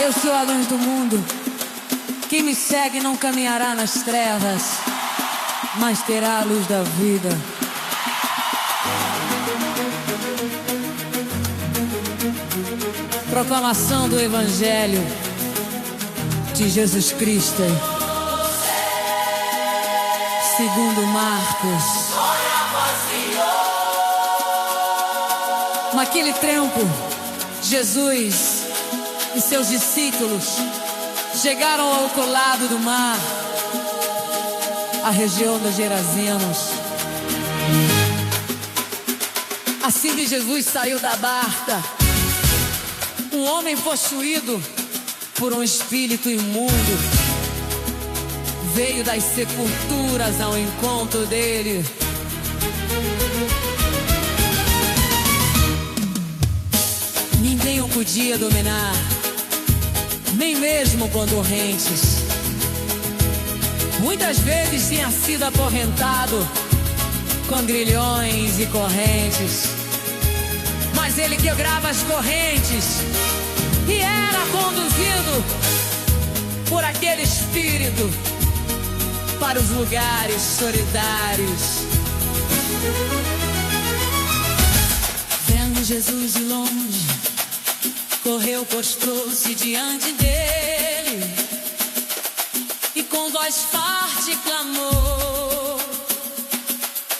Eu sou a luz do mundo. Quem me segue não caminhará nas trevas, mas terá a luz da vida. Proclamação do Evangelho de Jesus Cristo, segundo Marcos. Naquele tempo, Jesus e seus discípulos chegaram ao outro lado do mar, a região dos Gerazenos. Assim que Jesus saiu da barca, um homem possuído por um espírito imundo veio das sepulturas ao encontro dele. Ninguém o podia dominar, nem mesmo com correntes. Muitas vezes tinha sido acorrentado com grilhões e correntes, mas ele quebrava as correntes e era conduzido por aquele espírito para os lugares solidários. Vendo Jesus de longe, correu, prostrou-se diante dele e com voz forte clamou: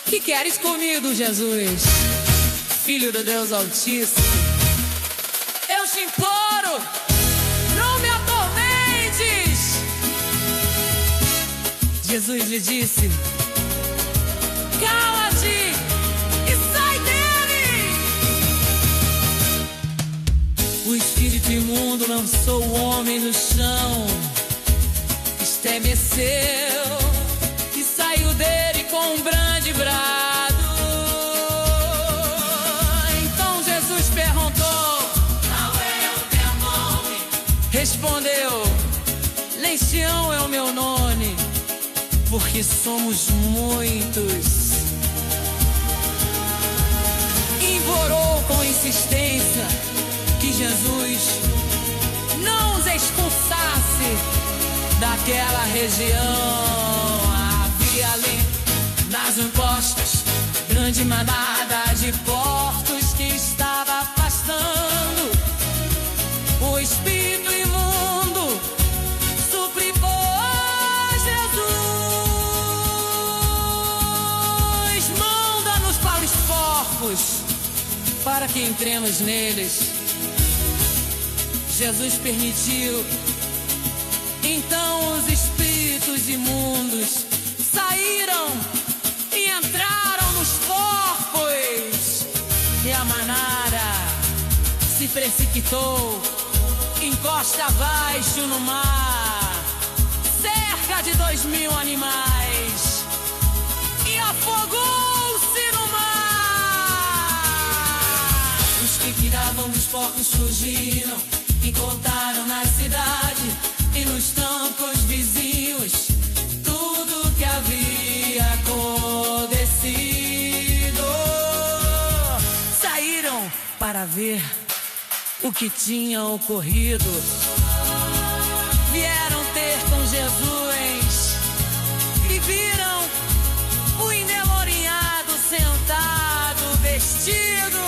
que queres comigo, Jesus, Filho do Deus Altíssimo? Eu te imploro, não me atormentes. Jesus lhe disse: cala-te e sai dele. O espírito imundo lançou o homem no chão, estremeceu e saiu dele com um grande brado. Então Jesus perguntou: qual é o teu nome? Respondeu: Legião é o meu nome, porque somos muitos. Implorou com insistência que Jesus não os expulsasse daquela região. Havia ali nas encostas grande manada de porcos que estava afastando o espírito imundo. Suplicou Jesus: manda-nos para os porcos, para que entremos neles. Jesus permitiu. Então os espíritos imundos saíram e entraram nos porcos, e a manada se precipitou encosta abaixo no mar, cerca de 2.000 animais, e afogou-se no mar. Os que cuidavam dos porcos fugiram e contaram na cidade e nos campos vizinhos tudo que havia acontecido. Saíram para ver o que tinha ocorrido. Vieram ter com Jesus e viram o endemoniado sentado, vestido,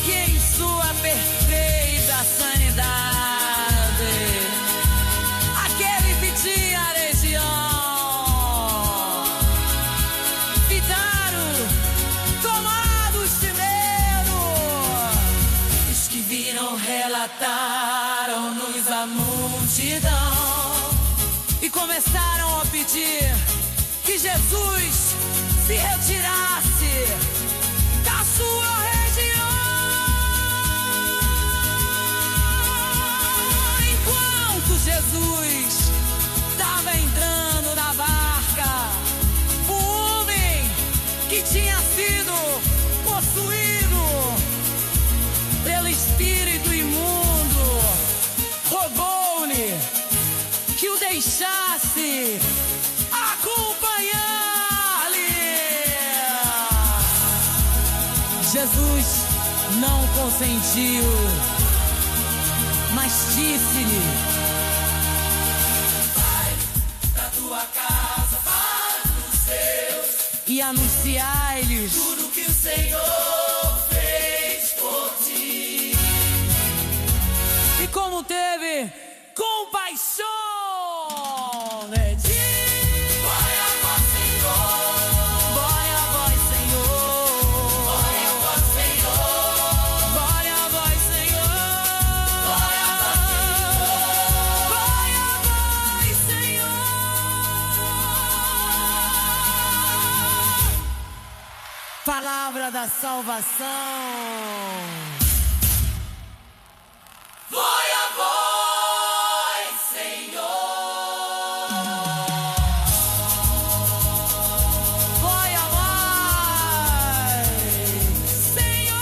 que em sua perfeita sanidade, aquele que tinha a legião, ficaram tomados de medo. Os que viram relataram-nos a multidão e começaram a pedir que Jesus se retirasse da sua região. Enquanto Jesus estava entrando na barca, o homem que tinha sido possuído pelo espírito imundo rogou-lhe que o deixasse acompanhar-lhe. Jesus não consentiu. mas disse-lhe: vai da tua casa para os seus e anunciai-lhes tudo que o Senhor fez por ti. E como teve compaixão de ti. Glória a vós, Senhor. Glória a vós, Senhor. Glória a vós, Senhor. Glória a vós, Senhor. Glória a vós, Senhor. Palavra da salvação. Glória a vós, Senhor. Glória a vós, Senhor.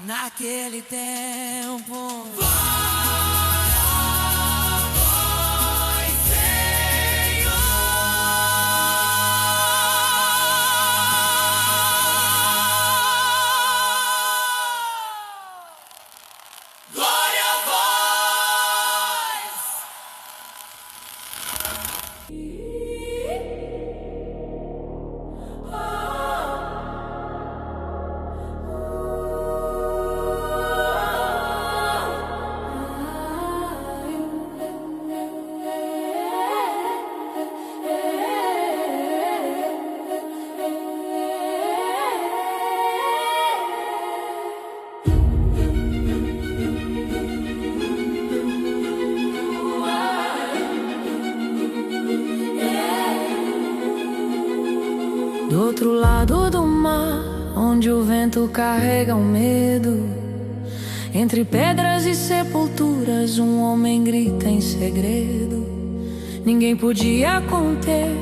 Naquele tempo. Do outro lado do mar, onde o vento carrega o medo, entre pedras e sepulturas, um homem grita em segredo. Ninguém podia conter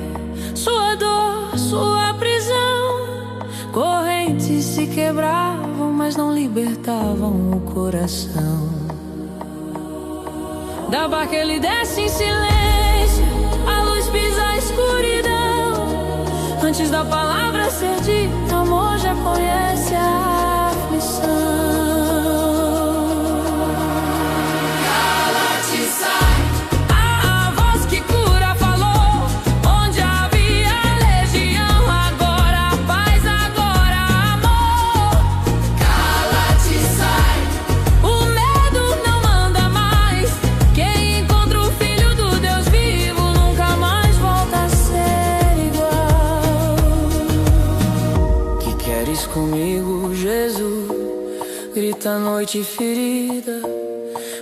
sua dor, sua prisão. Correntes se quebravam, mas não libertavam o coração. Da barca ele desce em silêncio, a luz pisa a escuridão. Antes da palavra ser dita, o amor já conhece a aflição. Cala-te, sai. A voz que cura falou, onde havia legião, agora paz, agora amor. Cala-te, sai. O medo não manda mais. Quem encontra o Filho do Deus vivo nunca mais volta a ser igual. Que queres comigo, Jesus? Grita a noite ferida,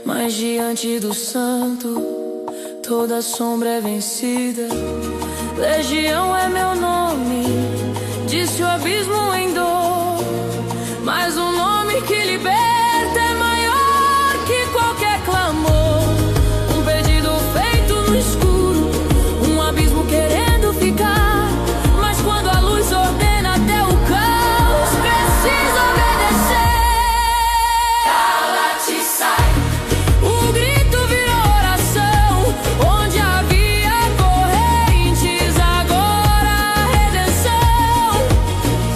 mas diante do santo toda sombra é vencida. Legião é meu nome, disse o abismo em dor, mas o nome que liberta é maior que qualquer clamor. Um pedido feito no escuro, um abismo querendo ficar, mas quando a luz ordena até o caos precisa obedecer. Cala-te, sai. O grito virou oração, onde havia correntes, agora a redenção.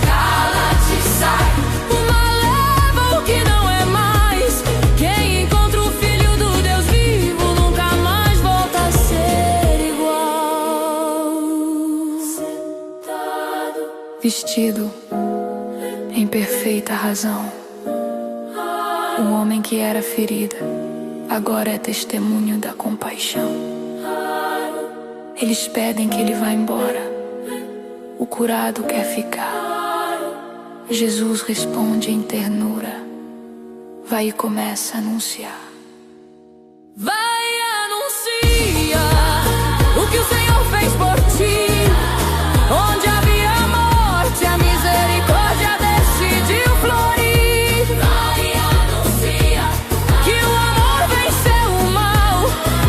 Cala-te, sai. O mal leva o que não é mais. Quem encontra o Filho do Deus vivo nunca mais volta a ser igual. Sentado, vestido em perfeita razão, o homem que era ferida agora é testemunho da compaixão. Eles pedem que ele vá embora, o curado quer ficar. Jesus responde em ternura, vai e começa a anunciar. Vai e anuncia o que o Senhor fez por ti. Onde havia morte, a misericórdia decidiu florir. Vai e anuncia que o amor venceu o mal.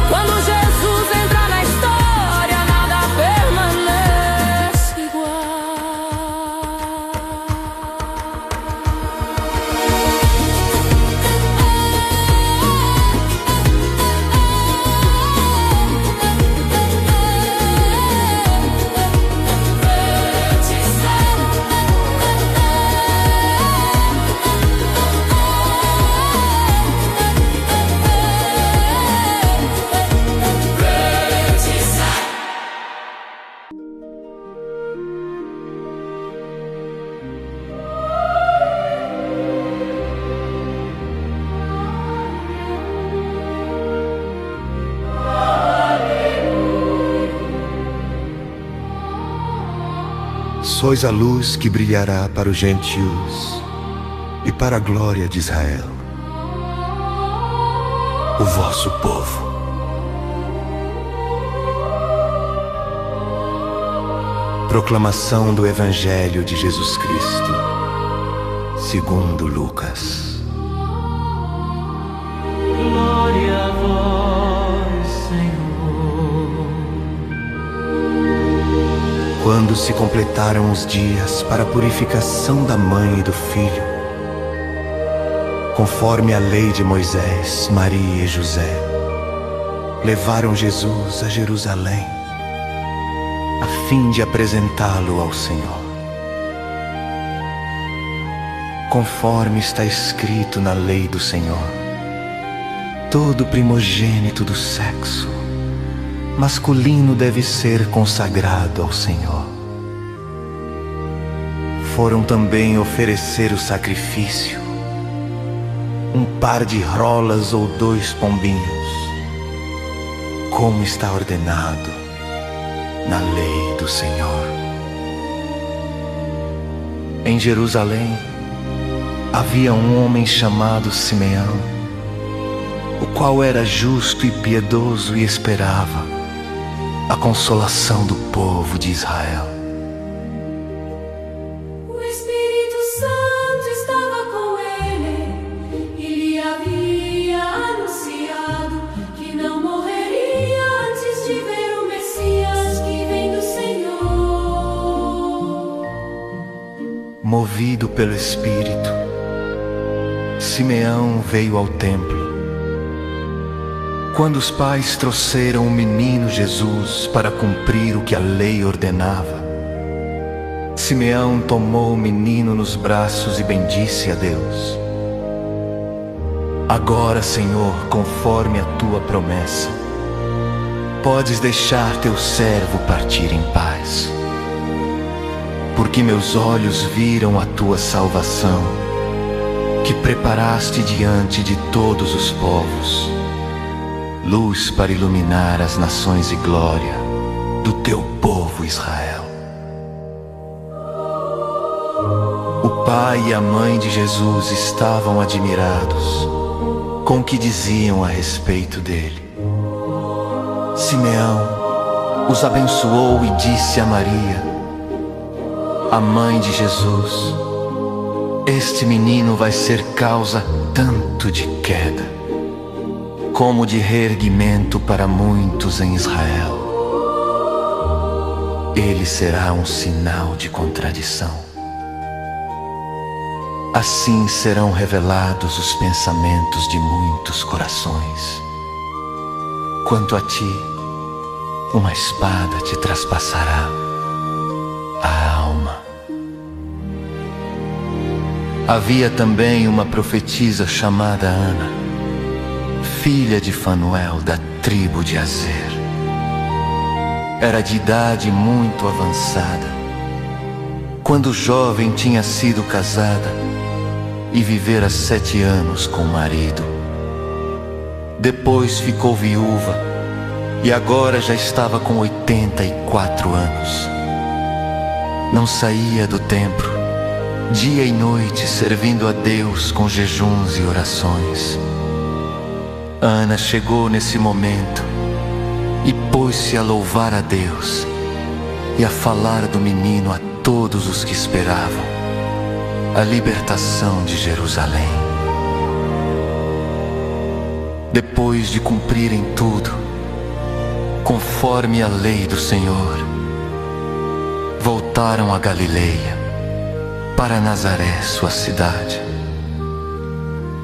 Quando Jesus entra na história, nada permanece igual. Sois a luz que brilhará para os gentios e para a glória de Israel, o vosso povo. Proclamação do Evangelho de Jesus Cristo, segundo Lucas. Glória a vós, Senhor. Quando se completaram os dias para a purificação da mãe e do filho, conforme a lei de Moisés, Maria e José levaram Jesus a Jerusalém, a fim de apresentá-lo ao Senhor. Conforme está escrito na lei do Senhor, todo primogênito do sexo masculino deve ser consagrado ao Senhor. Foram também oferecer o sacrifício, um par de rolas ou 2 pombinhos, como está ordenado na lei do Senhor. Em Jerusalém havia um homem chamado Simeão, o qual era justo e piedoso e esperava a consolação do povo de Israel. O Espírito Santo estava com ele e lhe havia anunciado que não morreria antes de ver o Messias que vem do Senhor. Movido pelo Espírito, Simeão veio ao templo. Quando os pais trouxeram o menino Jesus para cumprir o que a lei ordenava, Simeão tomou o menino nos braços e bendisse a Deus. Agora, Senhor, conforme a tua promessa, podes deixar teu servo partir em paz, porque meus olhos viram a tua salvação, que preparaste diante de todos os povos, luz para iluminar as nações e glória do teu povo Israel. O pai e a mãe de Jesus estavam admirados com o que diziam a respeito dele. Simeão os abençoou e disse a Maria, a mãe de Jesus: este menino vai ser causa tanto de queda como de reerguimento para muitos em Israel. Ele será um sinal de contradição. Assim serão revelados os pensamentos de muitos corações. Quanto a ti, uma espada te traspassará a alma. Havia também uma profetisa chamada Ana, filha de Fanuel, da tribo de Aser. Era de idade muito avançada, quando jovem tinha sido casada e vivera 7 anos com o marido. Depois ficou viúva e agora já estava com 84 anos. Não saía do templo, dia e noite, servindo a Deus com jejuns e orações. Ana chegou nesse momento e pôs-se a louvar a Deus e a falar do menino a todos os que esperavam a libertação de Jerusalém. Depois de cumprirem tudo, conforme a lei do Senhor, voltaram a Galileia, para Nazaré, sua cidade.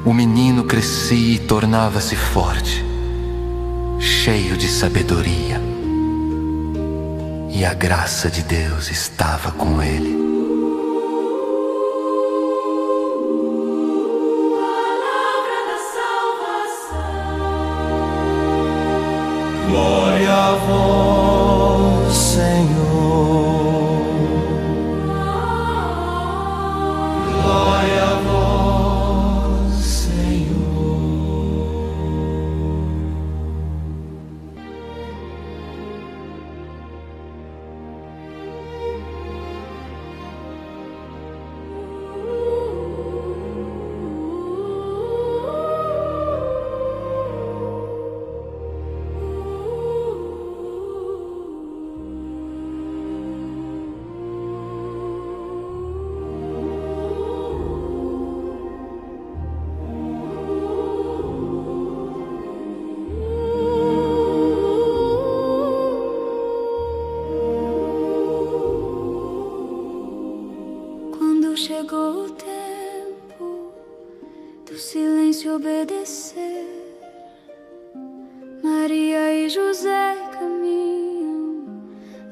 O menino crescia e tornava-se forte, cheio de sabedoria, e a graça de Deus estava com ele. Palavra da salvação. Glória a vós, Senhor. Glória a vós, Senhor. chegou o tempo do silêncio obedecer. Maria e José caminham,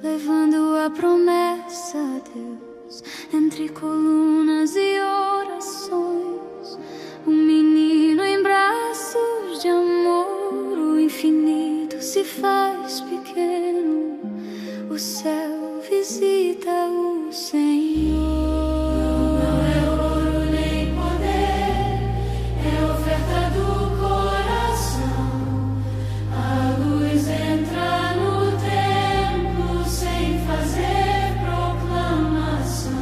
levando a promessa a Deus. Entre colunas e orações, um menino em braços de amor. O infinito se faz pequeno, o céu visita o Senhor. Não é ouro nem poder, é oferta do coração. A luz entra no templo sem fazer proclamação.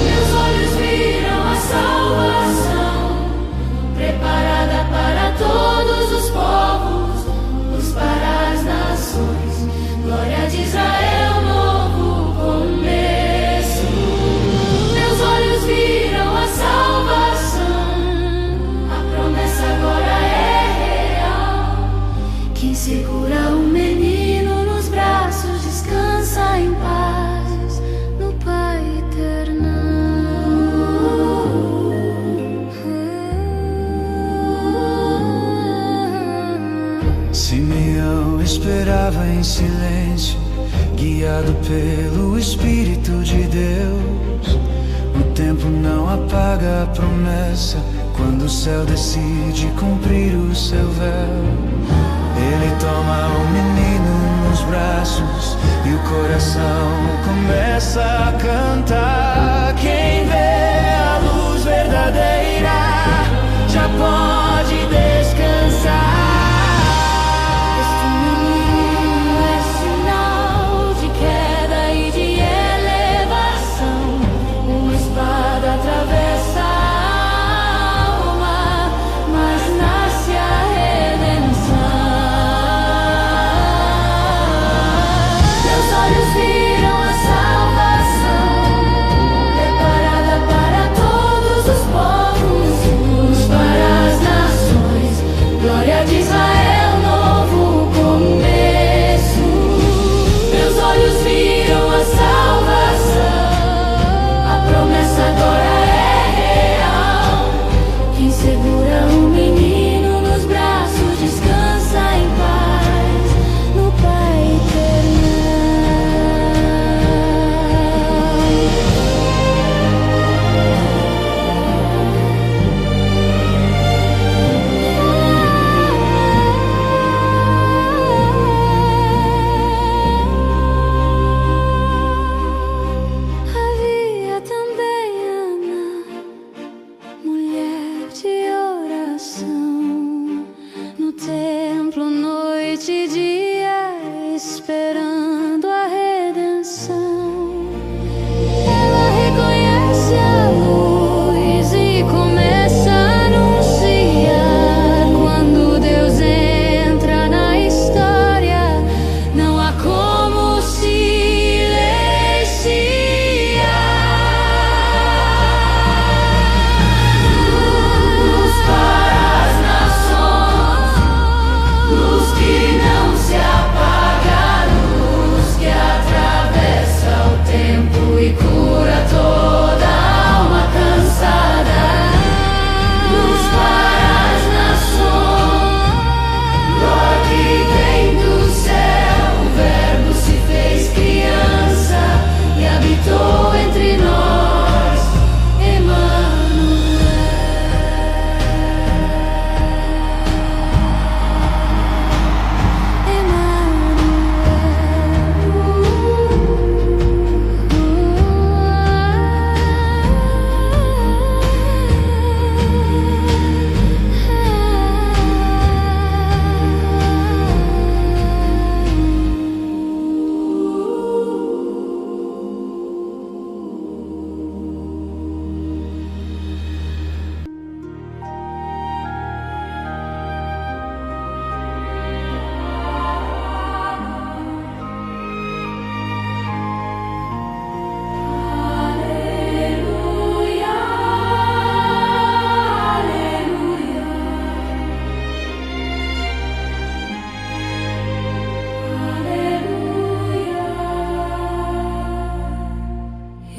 Meus olhos viram a salvação, preparada para todos os povos, luz para as nações, glória de Israel, novo começo. Meus olhos viram a salvação, a promessa agora é real. Quem segura o menino nos braços descansa em paz no Pai eterno. Simeão esperava em silêncio, guiado pelo Espírito de Deus. O tempo não apaga a promessa quando o céu decide cumprir o seu véu. Ele toma o menino nos braços e o coração começa a cantar. Quem vê a luz verdadeira já pode descansar. Este menino é sinal de queda e de elevação. Uma espada atravessa a alma, mas nasce a redenção. Meus olhos viram a salvação,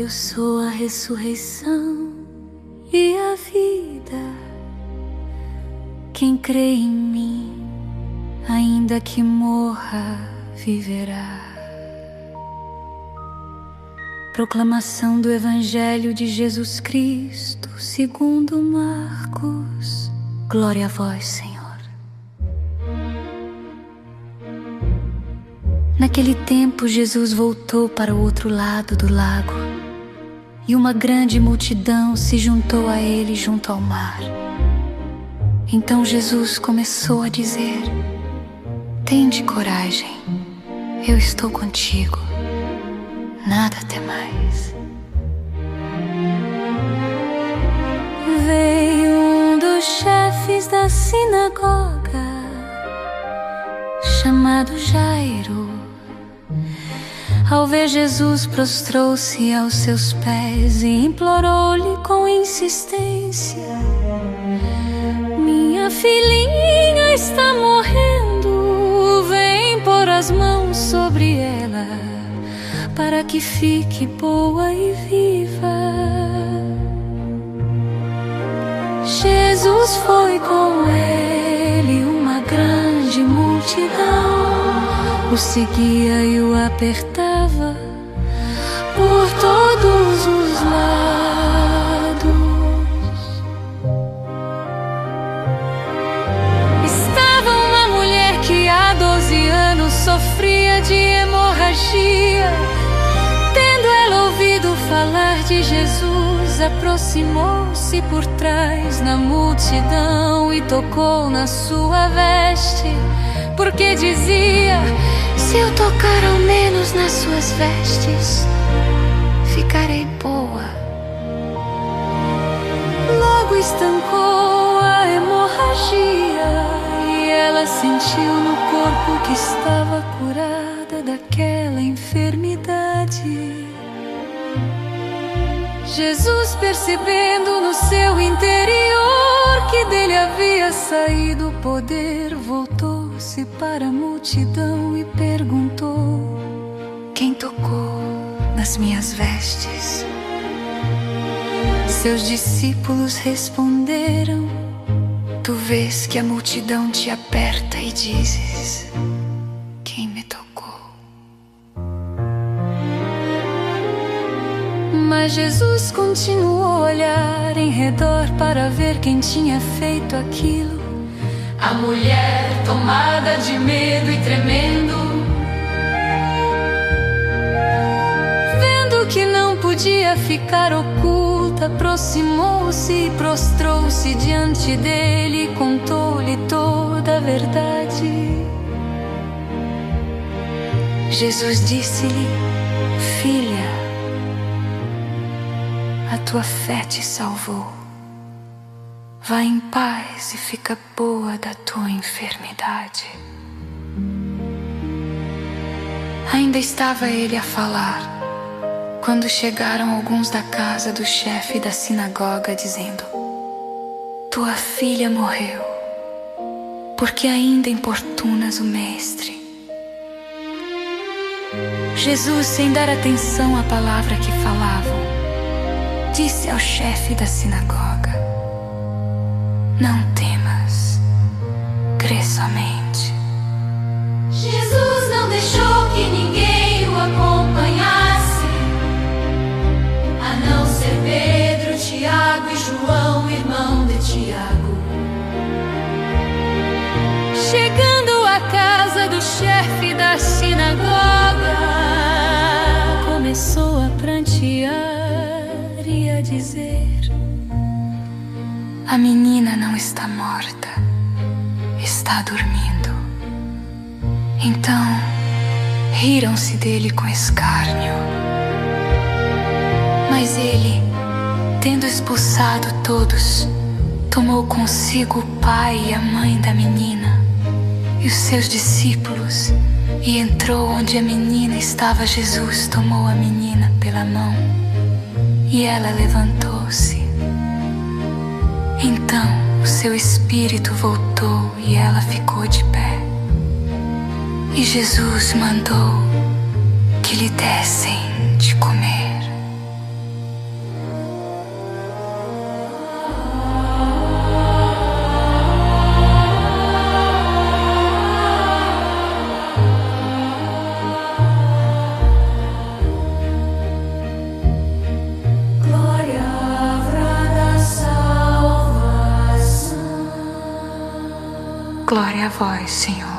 Eu sou a ressurreição e a vida. Quem crê em mim, ainda que morra, viverá. Proclamação do Evangelho de Jesus Cristo, segundo Marcos. Glória a vós, Senhor. Naquele tempo, Jesus voltou para o outro lado do lago, e uma grande multidão se juntou a ele junto ao mar. Então Jesus começou a dizer: tende coragem, eu estou contigo, nada temais. Veio um dos chefes da sinagoga, chamado Jairo. Ao ver Jesus, prostrou-se aos seus pés e implorou-lhe com insistência: minha filhinha está morrendo, vem pôr as mãos sobre ela, para que fique boa e viva. Jesus foi com ele, uma grande multidão o seguia e o apertava por todos os lados. Estava uma mulher que há 12 anos sofria de hemorragia. Tendo ela ouvido falar de Jesus, aproximou-se por trás da multidão e tocou na sua veste, porque dizia: se eu tocar ao menos nas suas vestes, ficarei boa. Logo estancou a hemorragia e ela sentiu no corpo que estava curada daquela enfermidade. Jesus, percebendo no seu interior que dele havia saído o poder, voltou-se para a multidão e perguntou: quem tocou nas minhas vestes? Seus discípulos responderam: tu vês que a multidão te aperta e dizes: quem me tocou? Mas Jesus continuou a olhar em redor para ver quem tinha feito aquilo. A mulher, tomada de medo e tremendo, vendo que não podia ficar oculta, aproximou-se e prostrou-se diante dele e contou-lhe toda a verdade. Jesus disse-lhe: filha, a tua fé te salvou. Vá em paz e fica boa da tua enfermidade. Ainda estava ele a falar, quando chegaram alguns da casa do chefe da sinagoga, dizendo: tua filha morreu, porque ainda importunas o mestre. Jesus, sem dar atenção à palavra que falavam, disse ao chefe da sinagoga: não temas, crê somente. Jesus não deixou que ninguém o acompanhasse, a não ser Pedro, Tiago e João, irmão de Tiago. Chegando à casa do chefe da sinagoga, começou a prantear e a dizer: a menina não está morta, está dormindo. Então riram-se dele com escárnio. Mas ele, tendo expulsado todos, tomou consigo o pai e a mãe da menina e os seus discípulos e entrou onde a menina estava. Jesus tomou a menina pela mão e ela levantou-se. Então o seu espírito voltou e ela ficou de pé. E Jesus mandou que lhe dessem de comer. voz, Senhor.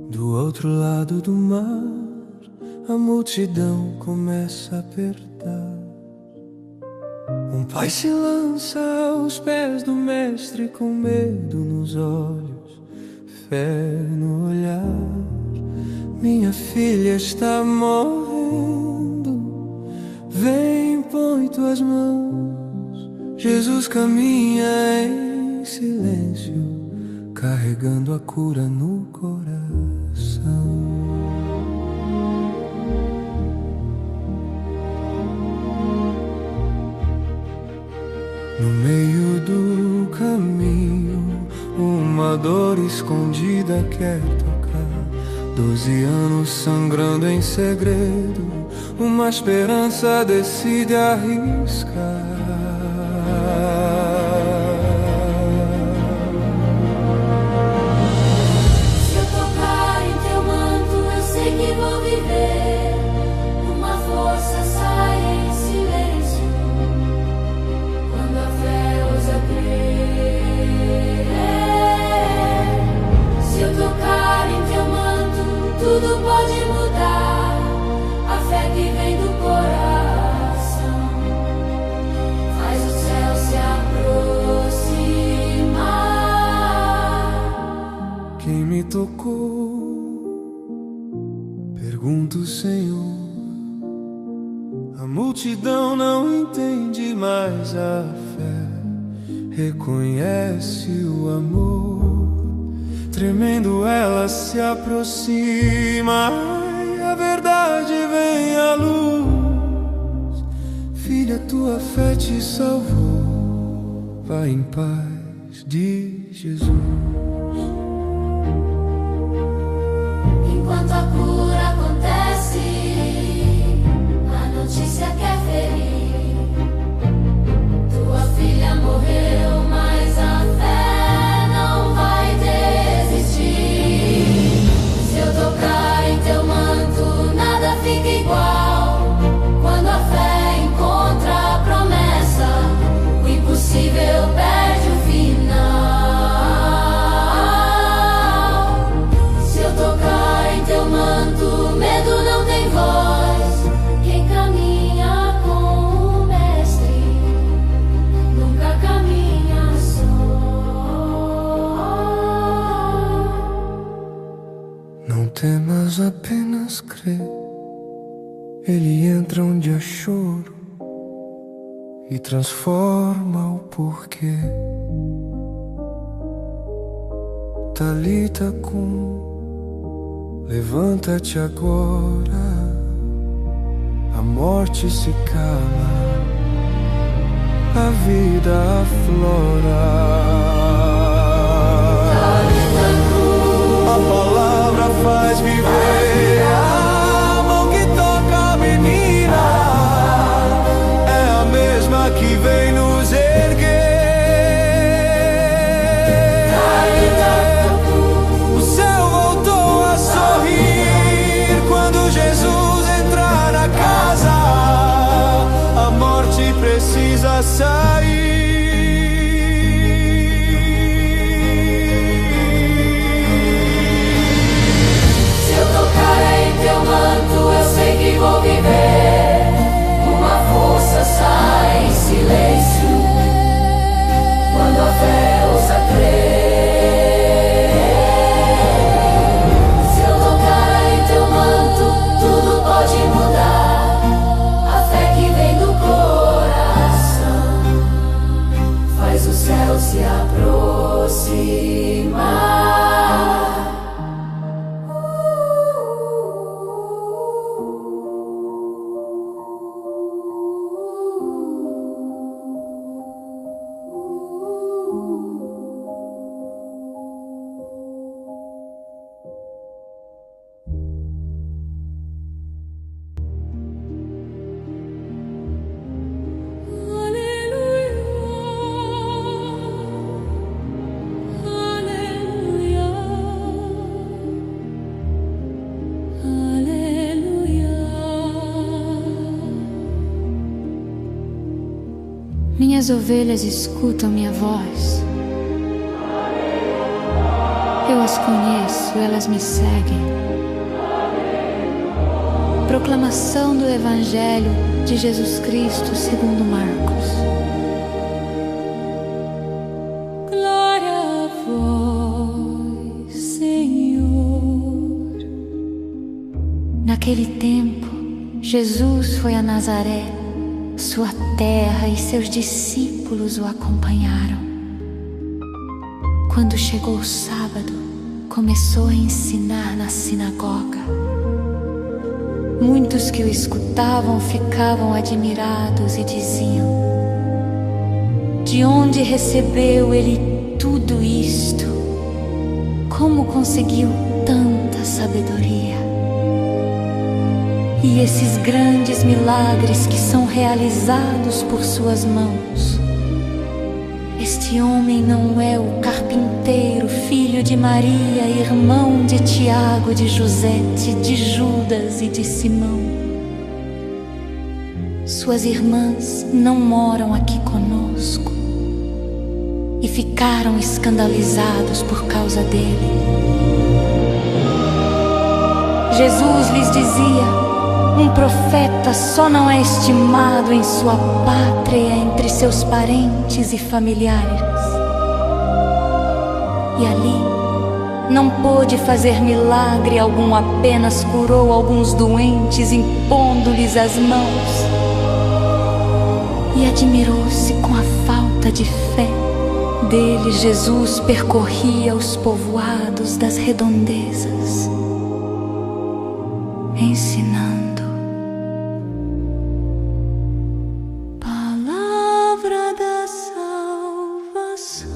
Do outro lado do mar, a multidão começa a apertar. Um pai se lança aos pés do mestre com medo nos olhos, fé no olhar. Minha filha está morrendo, vem, põe tuas mãos. Jesus caminha em silêncio, carregando a cura no coração. No meio do caminho, uma dor escondida quer tocar. 12 anos sangrando em segredo, uma esperança decide arriscar. Tudo pode mudar, a fé que vem do coração faz o céu se aproximar. Quem me tocou? Pergunto, Senhor. A multidão não entende mais a fé, reconhece o amor. Tremendo ela se aproxima e a verdade vem à luz. Filha, tua fé te salvou, vai em paz de Jesus. Enquanto a cura acontece, a notícia quer ferir. Tua filha morreu, mas a fé não vai desistir. Se eu tocar em teu manto, nada fica igual. Quando a fé encontra a promessa, o impossível perde o final. Se eu tocar em teu manto, medo não tem voz. Quem caminha com o mestre nunca caminha só. Não temas, apenas crê. Ele entra onde há choro e transforma o porquê. Talita cum, levanta-te agora. A morte se cala, a vida aflora. A palavra faz viver. A mão que toca a menina é a mesma que vem nos erguer. O céu voltou a sorrir quando Jesus entrar na casa. A morte precisa sair. Se eu tocar em Minhas ovelhas escutam minha voz. Eu as conheço, elas me seguem. Proclamação do Evangelho de Jesus Cristo segundo Marcos. Glória a vós, Senhor. Naquele tempo, Jesus foi a Nazaré, sua terra, e seus discípulos o acompanharam. Quando chegou o sábado, começou a ensinar na sinagoga. Muitos que o escutavam ficavam admirados e diziam: de onde recebeu ele tudo isto? Como conseguiu tanta sabedoria? E esses grandes milagres que são realizados por suas mãos? Este homem não é o carpinteiro, filho de Maria, irmão de Tiago, de José, de Judas e de Simão? Suas irmãs não moram aqui conosco? E ficaram escandalizados por causa dele. Jesus lhes dizia: um profeta só não é estimado em sua pátria, entre seus parentes e familiares. E ali não pôde fazer milagre algum, apenas curou alguns doentes, impondo-lhes as mãos. E admirou-se com a falta de fé dele. Jesus percorria os povoados das redondezas, ensinando. Palavra da salvação.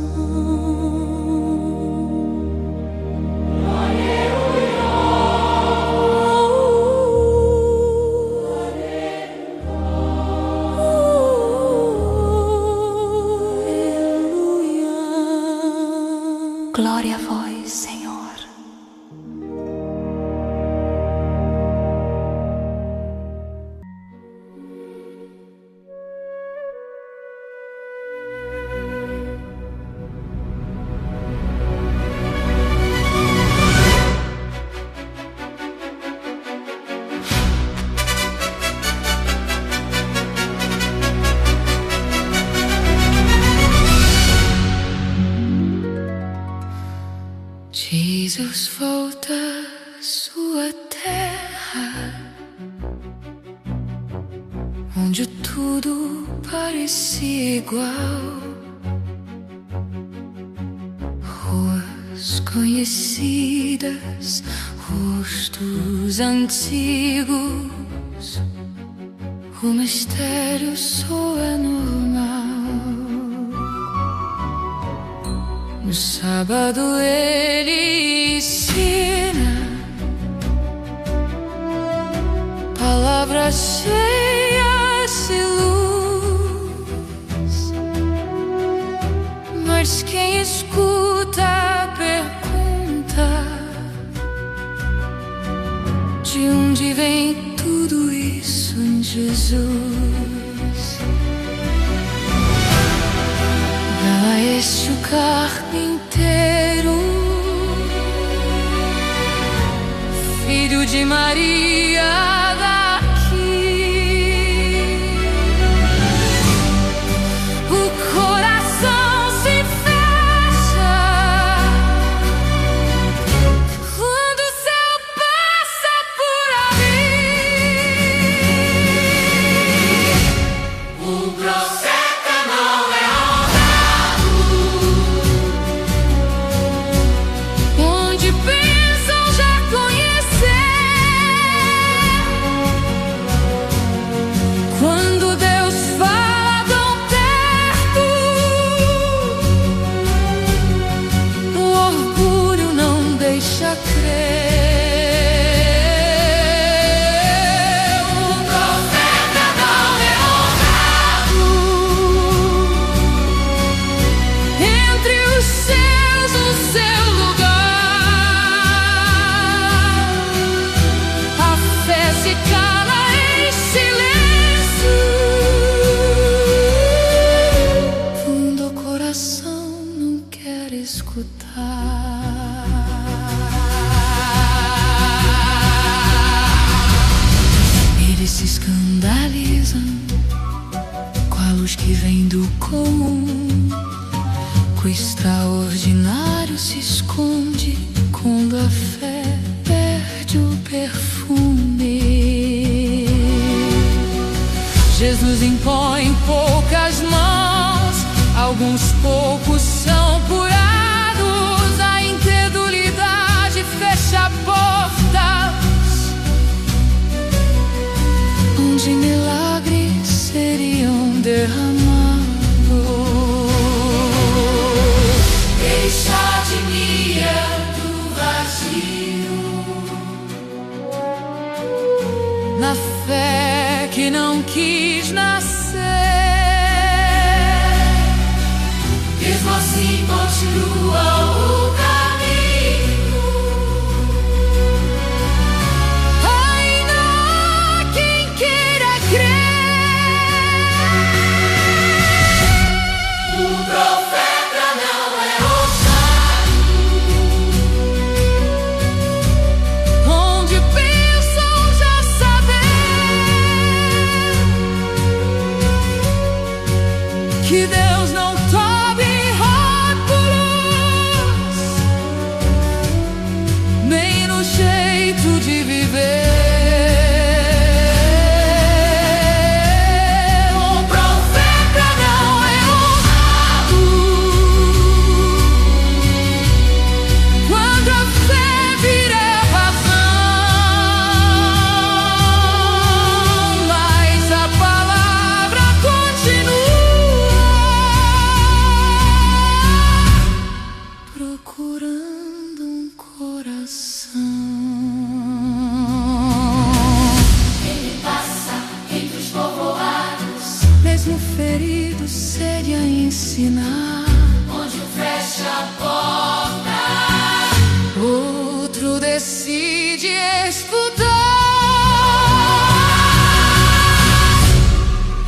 Glória a vós, Senhor. Jesus volta à sua terra, onde tudo parecia igual. Ruas conhecidas, rostos antigos, o mistério só é normal. No sábado ele ensina, palavras cheias de luz, mas quem escuta pergunta: de onde vem tudo isso em Jesus? Não é este o carpinteiro, filho de Maria daqui? O coração se fecha quando o céu passa por ali. O profeta não é onde pensam já conhecer. do comum, o extraordinário se esconde quando a fé perde o perfume. Jesus impõe poucas mãos, alguns poucos são curados. A incredulidade fecha portas onde milagres seriam derramados. Deixa de medo vazio, na fé que não quis nascer, mesmo assim continua o caminho. Ainda há quem queira crer. O profeta não é ousado, onde pensam já saber que Deus não tobe rótulos, nem no jeito de viver. O profeta não é ousado, quando a fé vira razão, mas a palavra continua procurando um coração. Ele passa entre os povoados, mesmo ferido seria ensinar. Onde um fecha a porta, outro decide estudar.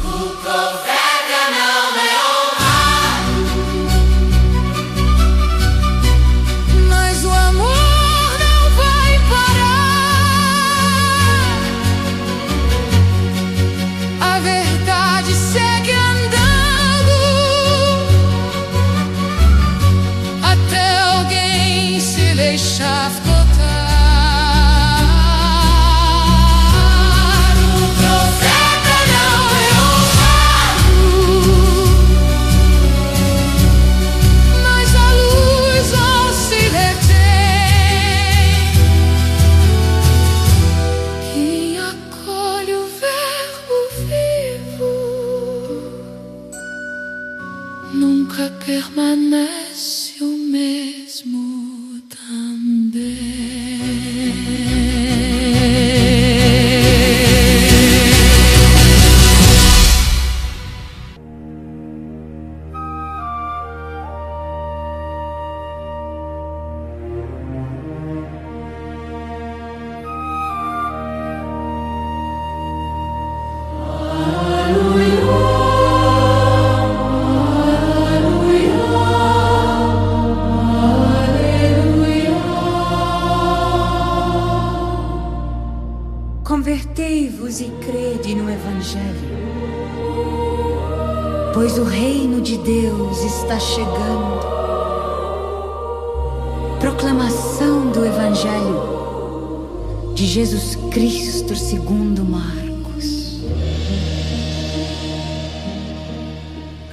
O profeta não é honrado, mas o amor não vai parar. A verdade segue andando até alguém se deixar flotar. O profeta não é honrado, mas a luz não se detém. Quem acolhe o verbo vivo nunca permanece o mesmo também. Convertei-vos e crede no Evangelho, pois o reino de Deus está chegando. Proclamação do Evangelho de Jesus Cristo segundo Marcos.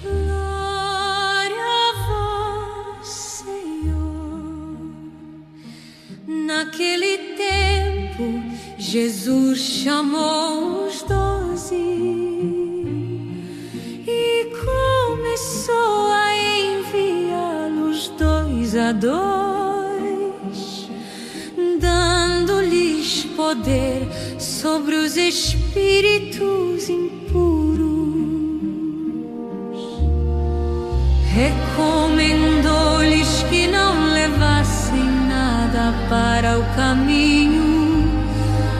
Glória a vós, Senhor. Naquele tempo, Jesus chamou os 12 e começou a enviá-los 2 a 2, dando-lhes poder sobre os espíritos impuros. Recomendou-lhes que não levassem nada para o caminho,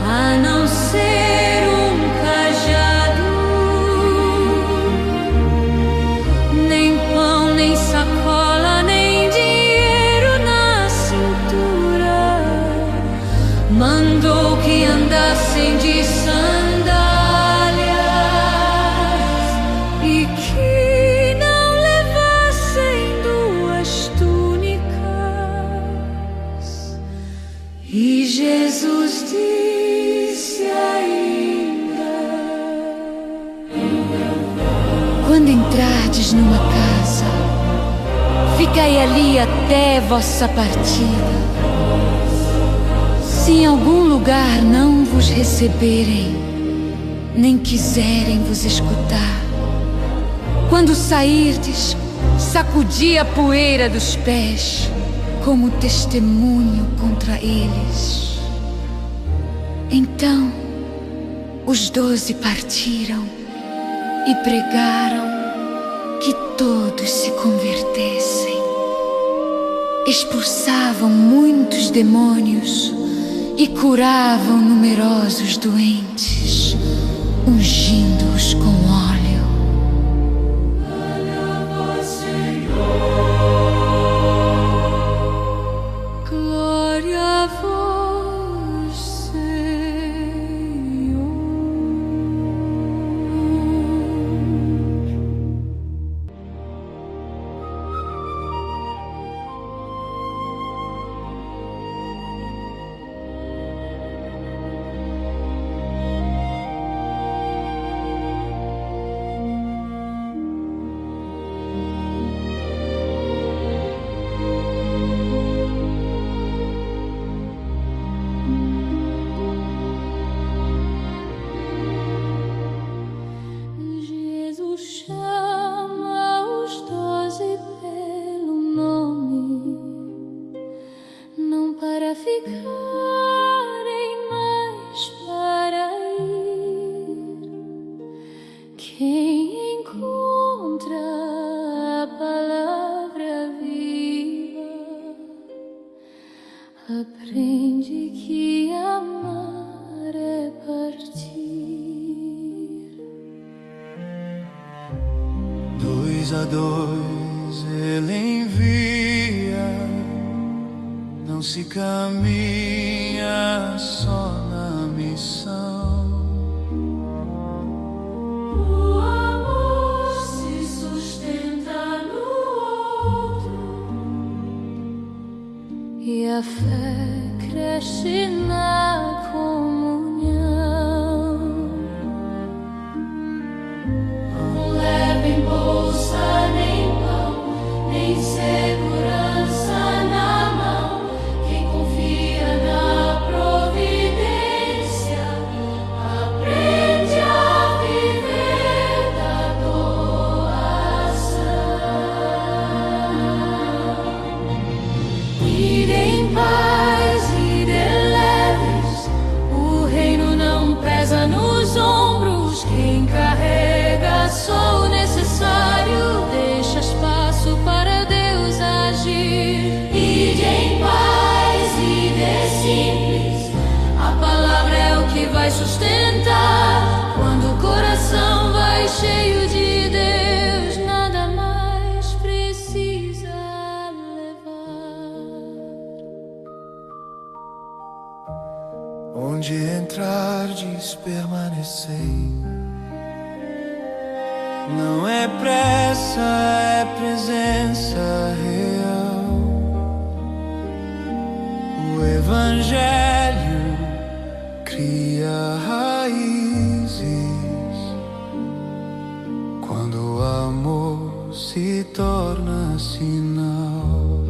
a não ser um cajado, nem pão, nem sacola, nem dinheiro na cintura. Mandou que andassem de sandálias e que Quando entrardes numa casa, ficai ali até vossa partida. Se em algum lugar não vos receberem, nem quiserem vos escutar, quando sairdes, sacudi a poeira dos pés como testemunho contra eles. Então os 12 partiram e pregaram que todos se convertessem. Expulsavam muitos demônios e curavam numerosos doentes, ungindo-os com óleo. Glória a vós, Senhor. Jesus chama os 12 pelo nome, não para ficarem, mas para ir. Quem encontra a palavra viva aprende que amar é partir. 2 a 2 ele envia, não se caminha só na missão. O amor se sustenta no outro e a fé cresce na comunhão. Não levem bolsa, nem pão, nem segurança na mão. Quem confia na providência aprende a viver da doação. Ide em paz, ide leves, o reino não pesa nos ombros. Quem carrega só o necessário deixa espaço para Deus agir. Ide em paz, ide simples, a palavra é o que vai sustentar. Quando o coração vai cheio de Deus, nada mais precisa levar. Onde entrardes, permanecei. Não é pressa, é presença real. O Evangelho cria raízes quando o amor se torna sinal.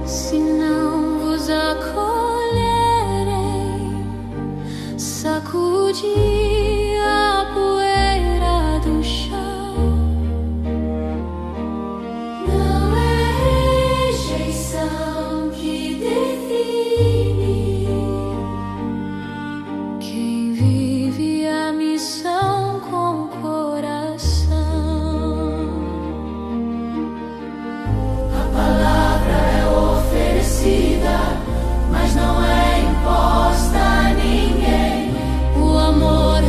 Se não vos acolherem, sacudi a poeira do chão. Não é rejeição que define quem vive a missão com coração. A palavra é oferecida, mas não é imposta a ninguém. O amor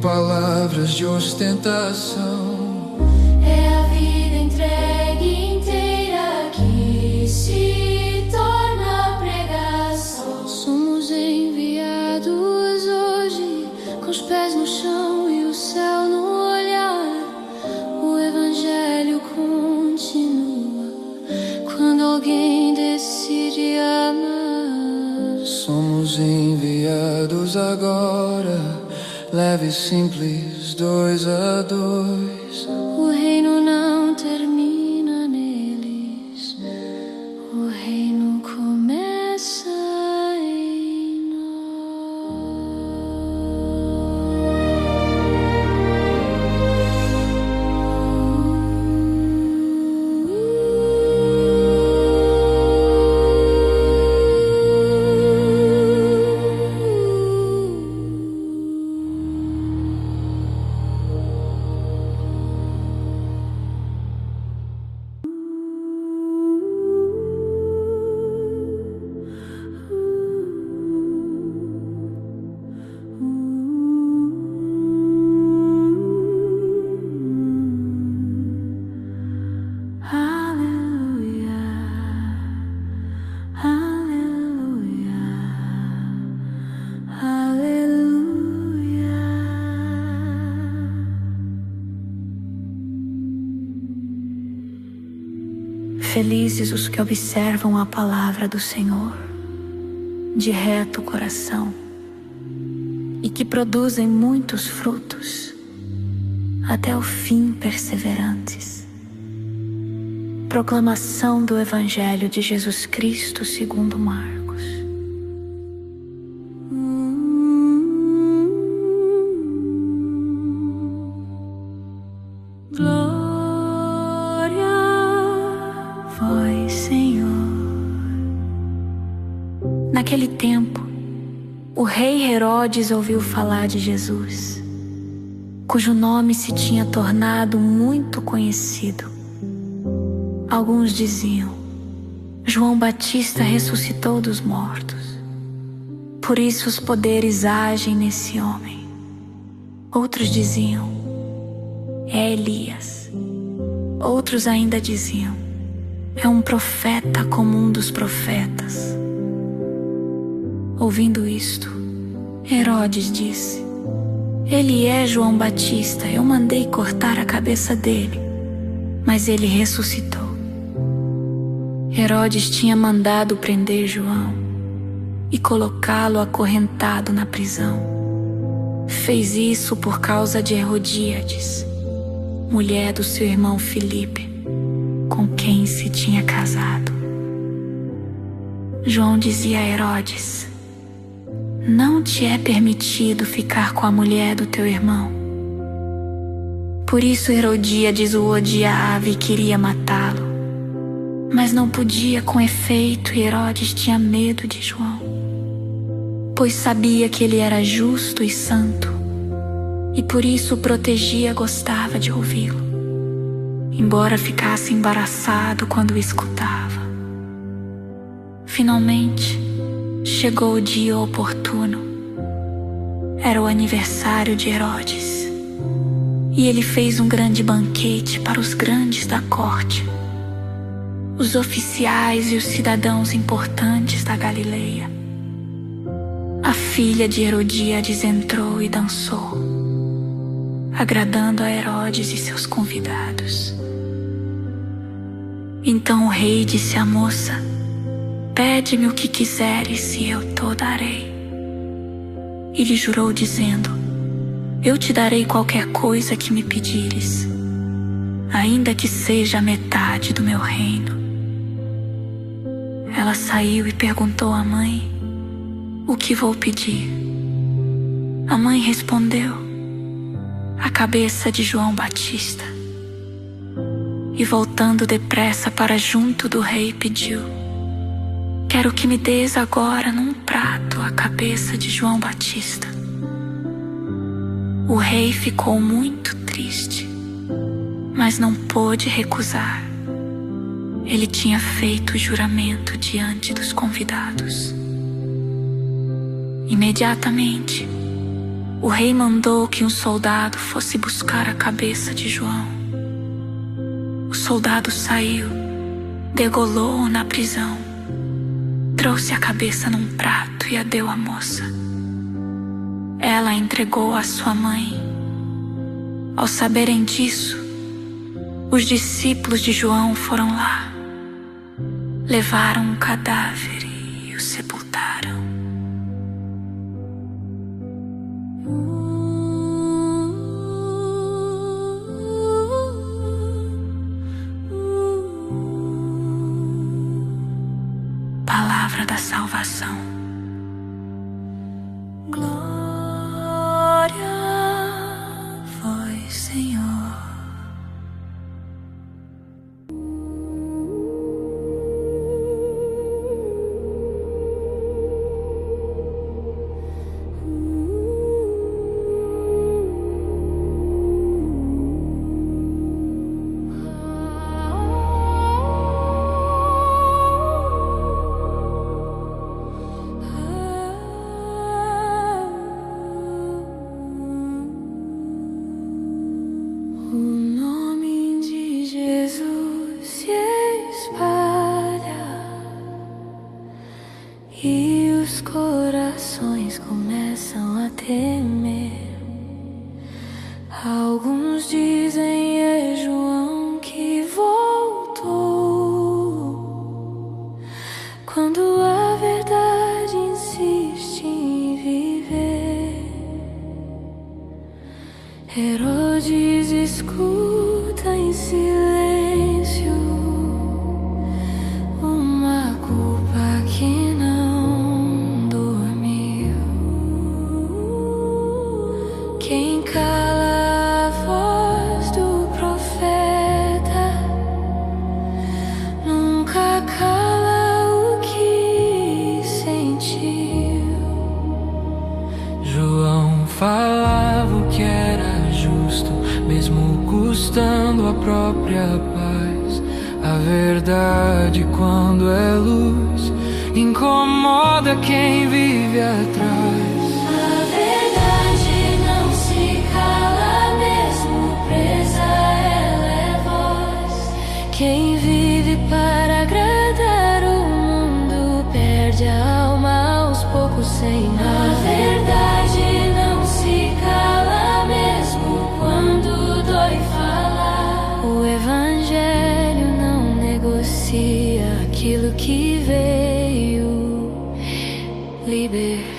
palavras de ostentação. É a vida entregue inteira que se torna pregação. Somos enviados hoje com os pés no chão e o céu no olhar. O evangelho continua quando alguém decide amar. Somos enviados agora, leve e simples, 2 a 2. O reino não termina neles, o reino começa em Felizes os que observam a palavra do Senhor de reto coração e que produzem muitos frutos, até o fim perseverantes. Proclamação do Evangelho de Jesus Cristo segundo Marcos. Naquele tempo, o rei Herodes ouviu falar de Jesus, cujo nome se tinha tornado muito conhecido. Alguns diziam: João Batista ressuscitou dos mortos, por isso os poderes agem nesse homem. Outros diziam: é Elias. Outros ainda diziam: é um profeta como um dos profetas. Ouvindo isto, Herodes disse: ele é João Batista, eu mandei cortar a cabeça dele, mas ele ressuscitou. Herodes tinha mandado prender João e colocá-lo acorrentado na prisão. Fez isso por causa de Herodíades, mulher do seu irmão Filipe, com quem se tinha casado. João dizia a Herodes: não te é permitido ficar com a mulher do teu irmão. Por isso Herodíades o odiava e queria matá-lo, mas não podia com efeito, e Herodes tinha medo de João, pois sabia que ele era justo e santo, e por isso o protegia, gostava de ouvi-lo, embora ficasse embaraçado quando o escutava. Finalmente, chegou o dia oportuno. Era o aniversário de Herodes, e ele fez um grande banquete para os grandes da corte, os oficiais e os cidadãos importantes da Galileia. A filha de Herodíades entrou e dançou, agradando a Herodes e seus convidados. Então o rei disse à moça: pede-me o que quiseres e eu te darei. E lhe jurou dizendo: eu te darei qualquer coisa que me pedires, ainda que seja a metade do meu reino. Ela saiu e perguntou à mãe: o que vou pedir? A mãe respondeu: a cabeça de João Batista. E voltando depressa para junto do rei, pediu: quero que me des agora num prato a cabeça de João Batista. O rei ficou muito triste, mas não pôde recusar. Ele tinha feito o juramento diante dos convidados. Imediatamente, O rei mandou que um soldado fosse buscar a cabeça de João. O soldado saiu, degolou-o na prisão, trouxe a cabeça num prato e a deu à moça. Ela a entregou à sua mãe. Ao saberem disso, os discípulos de João foram lá, levaram o cadáver e o sepultaram. Palavra da salvação. Glória a vós, Senhor. E os corações começam a tremer. Alguns dizem é João que voltou, quando a verdade insiste em viver. Herodes escuta em silêncio uma culpa que não dormiu. Quem cala a voz do profeta nunca cala o que sentiu. João falava o que era justo, mesmo custando a própria paz. A verdade, quando é luz, incomoda quem vive atrás. A verdade não se cala, mesmo presa, ela é voz. Quem vive para agradar o mundo perde a alma aos poucos sem nós. A verdade não se cala, mesmo quando dói falar. O evangelho não negocia aquilo que veio libertar.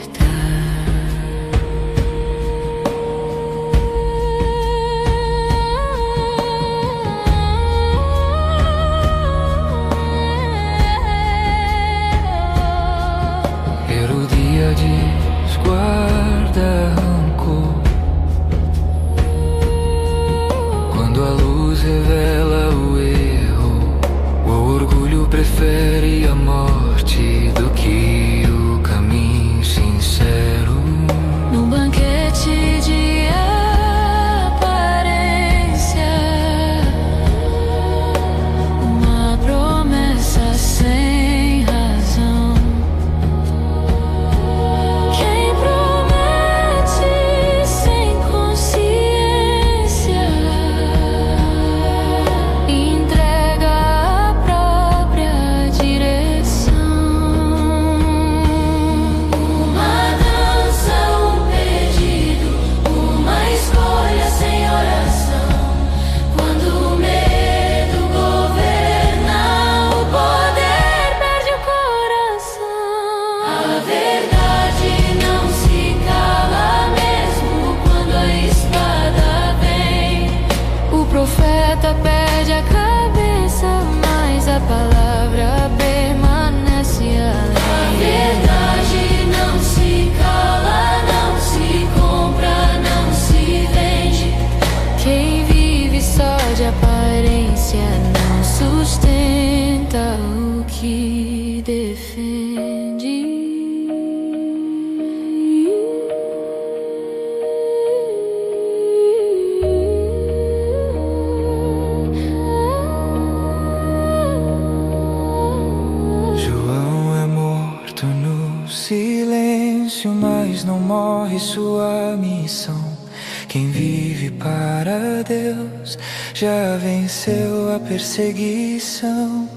Herodíades guarda rancor quando a luz revela o erro. O orgulho prefere a morte do que o caminho sincero. Num banquete de aparência, uma promessa sem razão. Quem promete sem consciência entrega a própria direção. Uma dança, um pedido, uma escolha sem oração. Quando o medo governa, o poder perde o coração. A verdade não se cala, mesmo quando a espada vem. O profeta perde a cabeça, mas a palavra permanece além. A verdade não se cala, não se compra, não se vende. Quem vive só de aparência não sustenta o que defende. João é morto no silêncio, mas não morre sua missão. Quem vive para Deus já venceu a perseguição.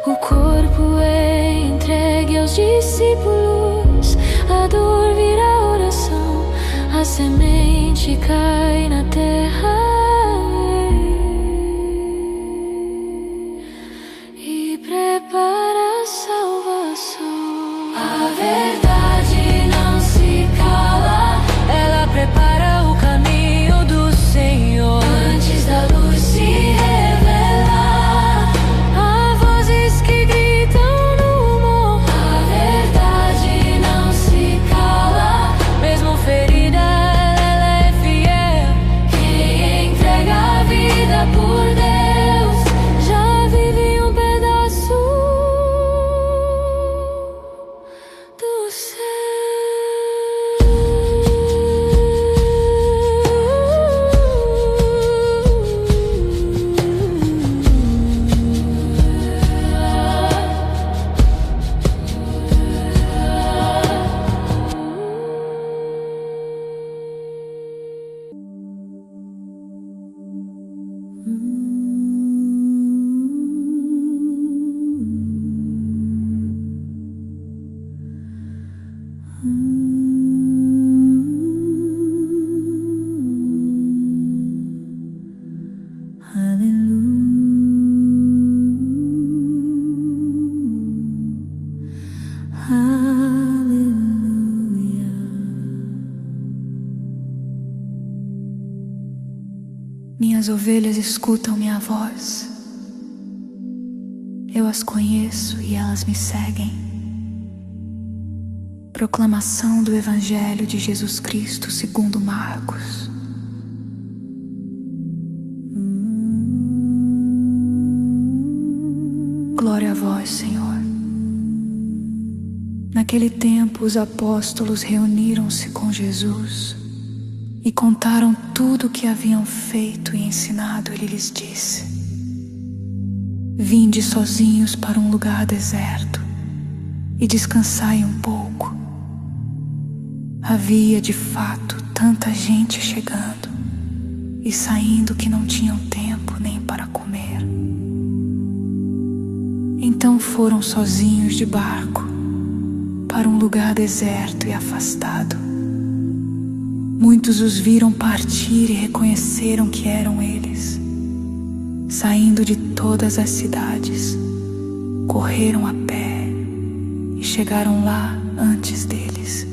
O corpo é entregue aos discípulos, a dor vira oração, a semente cai na terra e prepara a salvação. A verdade não se cala, ela prepara o caminho do Senhor. Antes da luz se revelar, há vozes que gritam no humor. A verdade não se cala, mesmo ferida ela é fiel. Quem entrega a vida por Deus já vive um pedaço do céu. Minhas ovelhas escutam minha voz. Eu as conheço e elas me seguem. Proclamação do Evangelho de Jesus Cristo segundo Marcos. Glória a vós, Senhor. Naquele tempo, os apóstolos reuniram-se com Jesus e contaram tudo o que haviam feito e ensinado. Ele lhes disse: Vinde sozinhos para um lugar deserto e descansai um pouco. Havia de fato tanta gente chegando e saindo que não tinham tempo nem para comer. Então foram sozinhos de barco para um lugar deserto e afastado. Muitos os viram partir e reconheceram que eram eles. Saindo de todas as cidades, correram a pé e chegaram lá antes deles.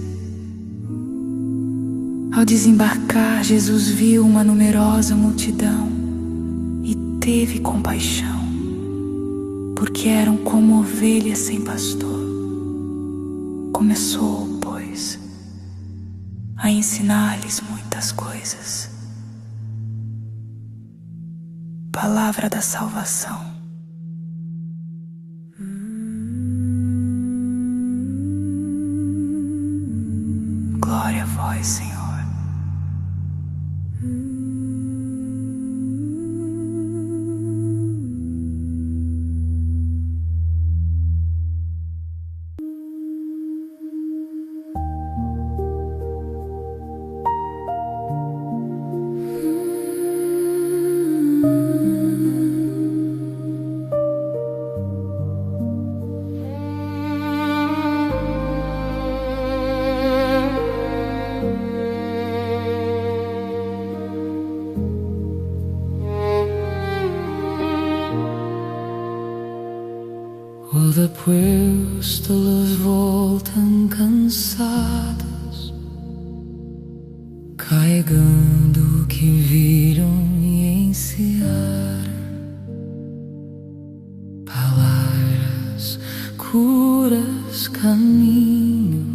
Ao desembarcar, Jesus viu uma numerosa multidão e teve compaixão, porque eram como ovelhas sem pastor. Começou, pois, a ensinar-lhes muitas coisas. Palavra da salvação. Glória a vós, Senhor. Os apóstolos voltam cansados, carregando o que viram e ensinaram. Palavras, curas, caminhos,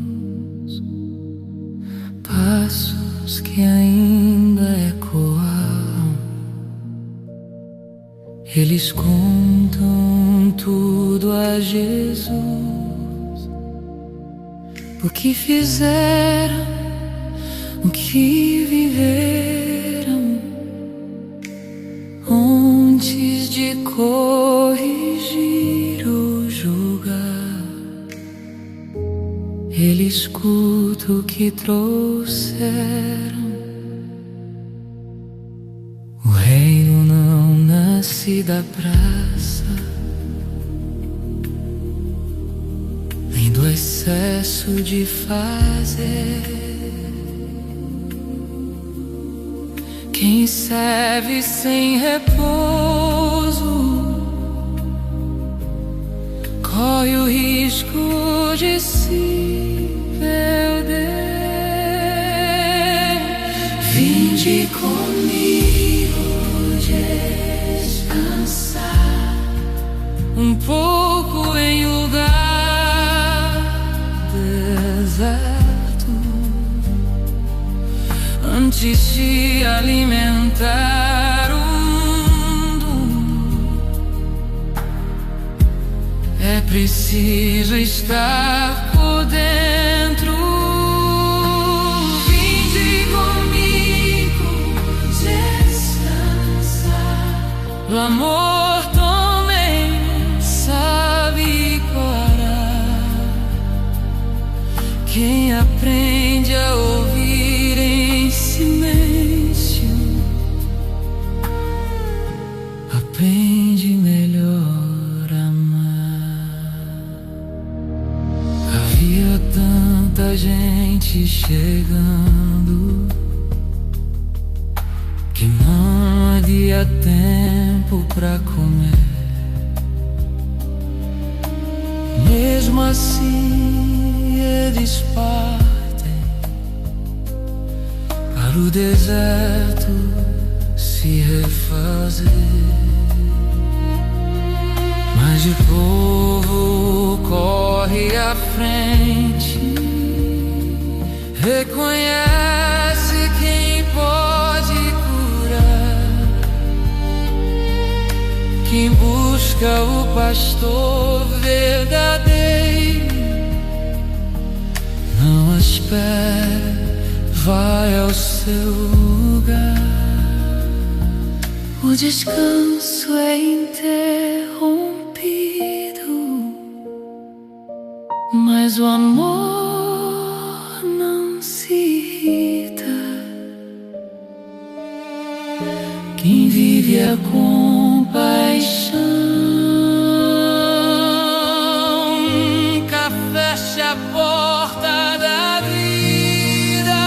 passos que ainda ecoam. Eles contam tudo a Jesus, o que fizeram, o que viveram, antes de corrigir ou julgar. Ele escuta o que trouxeram. O reino não nasce da praça, nem do excesso de fazer. Quem serve sem repouso corre o risco de se perder. Vinde comigo descansar um pouco em lugar deserto, antes de alimentar o mundo. É preciso estar por dentro. Vinde comigo descansar. O amor também sabe parar. Quem aprende a ouvir em silêncio aprende melhor a amar. Havia tanta gente chegando que não havia tempo pra comer. Mesmo assim eles partem para o deserto se refazer. Mas o povo corre à frente, reconhece quem pode curar, quem busca o pastor verdadeiro. Não espera, vai ao seu lugar. O descanso é interrompido, mas o amor não se irrita. Quem vive a compaixão nunca fecha a porta da vida.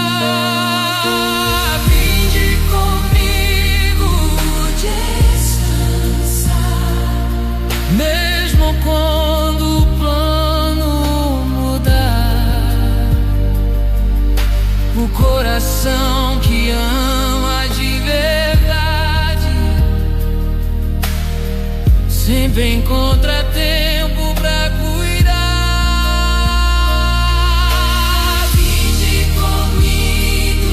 Vinde comigo descansar, mesmo quando o plano mudar. O coração que ama de verdade sempre encontra tempo pra cuidar. Vinde comigo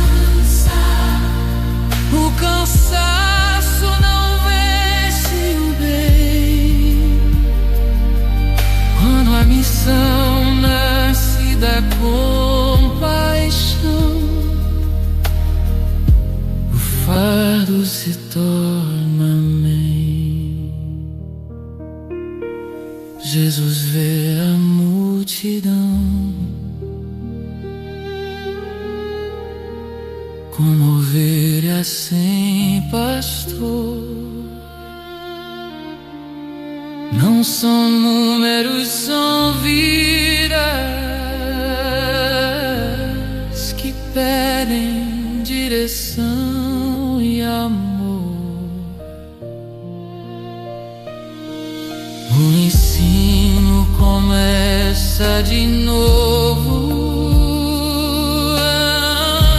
descansar. O cansaço não vence o bem. Quando a missão nasce da compaixão, o fardo se torna amém. Jesus vê a multidão como ovelha sem pastor. Não são números, são vidas que pedem direção e amor. O ensino começa de novo.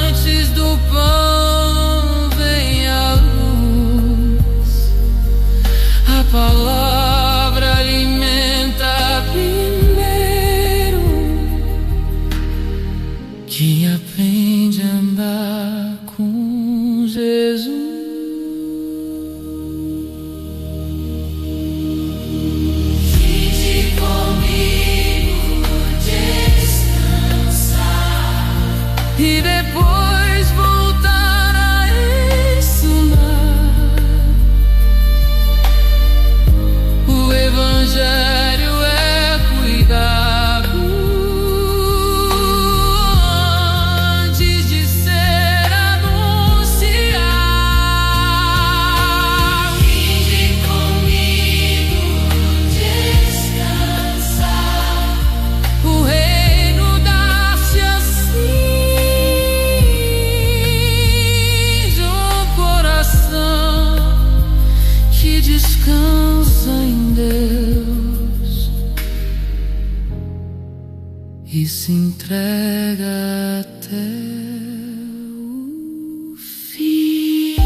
Antes do pão vem a luz. A palavra alimenta primeiro. Quem aprende a andar com Jesus. Vinde comigo descansar. e se entrega até o fim.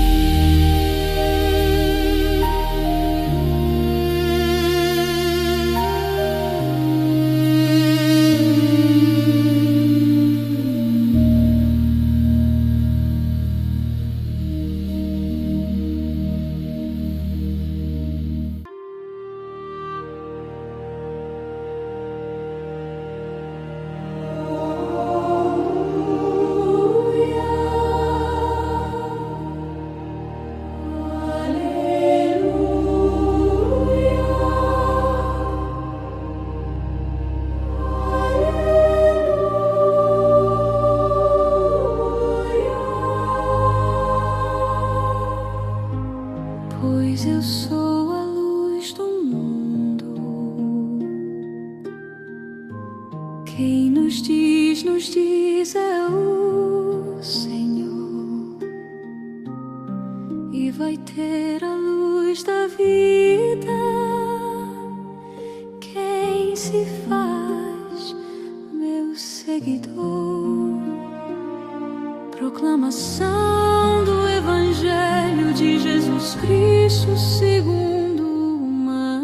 Pois eu sou a luz do mundo. Quem nos diz é o Senhor, e vai ter a luz da vida quem se faz meu seguidor. Proclamação do Evangelho de Jesus Cristo segundo Mateus.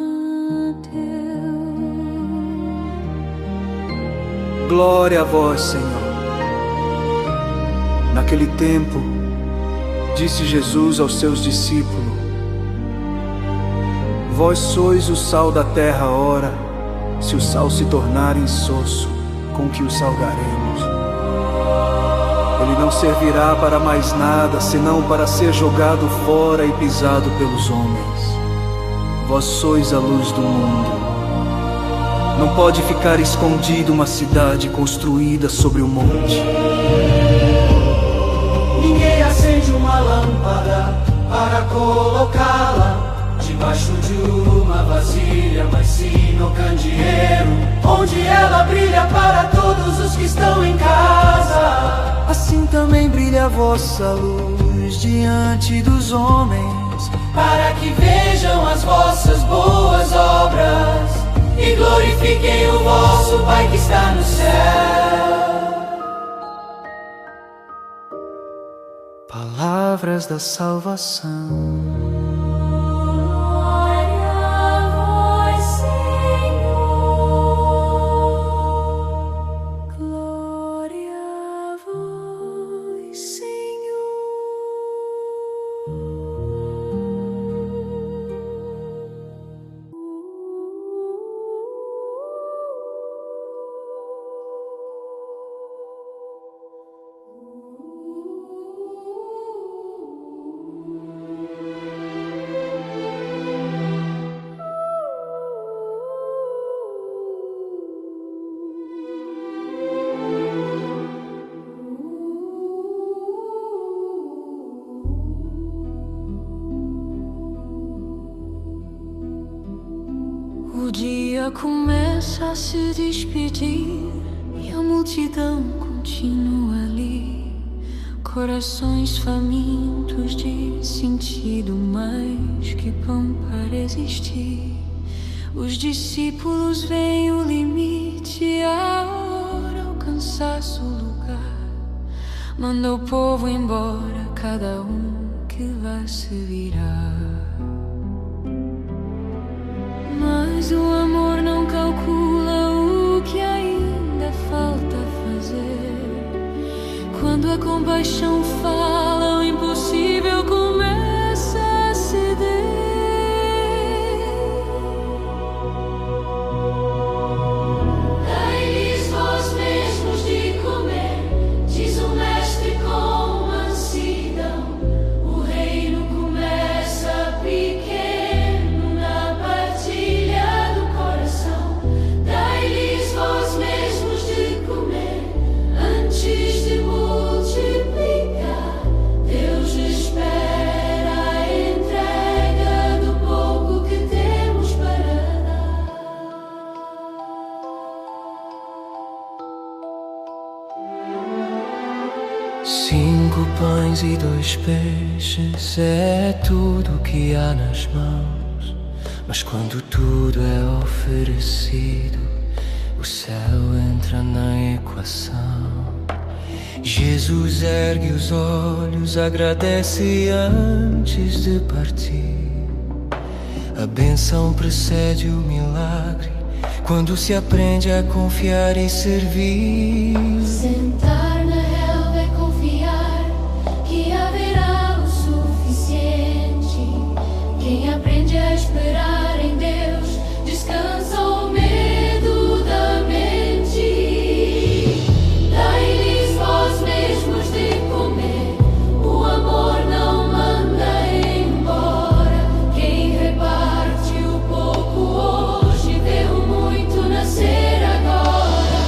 Glória a vós, Senhor. Naquele tempo, disse Jesus aos seus discípulos: Vós sois o sal da terra. Ora, se o sal se tornar insosso, com que o salgaremos? Ele não servirá para mais nada, senão para ser jogado fora e pisado pelos homens. Vós sois a luz do mundo. Não pode ficar escondida uma cidade construída sobre um monte. Ninguém acende uma lâmpada para colocá-la debaixo de uma vasilha, mas sim no candeeiro, onde ela brilha para todos os que estão em casa. Assim também brilha a vossa luz diante dos homens, para que vejam as vossas boas obras e glorifiquem o vosso Pai que está no céu. Palavras da salvação. O dia começa a se despedir e a multidão continua ali. Corações famintos de sentido, mais que pão para existir. Os discípulos veem o limite, a hora, o cansaço, o lugar. Manda o povo embora, cada um que vai se virar. Mas o amor não calcula o que ainda falta fazer. Quando a compaixão fala, o impossível começa a ceder. Dai-lhes vós mesmos de comer, diz o mestre com mansidão. O reino começa pequeno na partilha do coração. Dai-lhes vós mesmos de comer, antes de multiplicar. Deus espera a entrega do pouco que temos para dar. 5 pães e 2 peixes é tudo que há nas mãos. Mas quando tudo é oferecido, o céu entra na equação. Jesus ergue os olhos, agradece antes de partir. A bênção precede o milagre quando se aprende a confiar e servir. Sentar na relva é confiar que haverá o suficiente. Quem aprende a esperar em Deus descansa o medo da mente. Dai-lhes vós mesmos de comer, o amor não manda embora. Quem reparte o pouco hoje vê o muito nascer agora.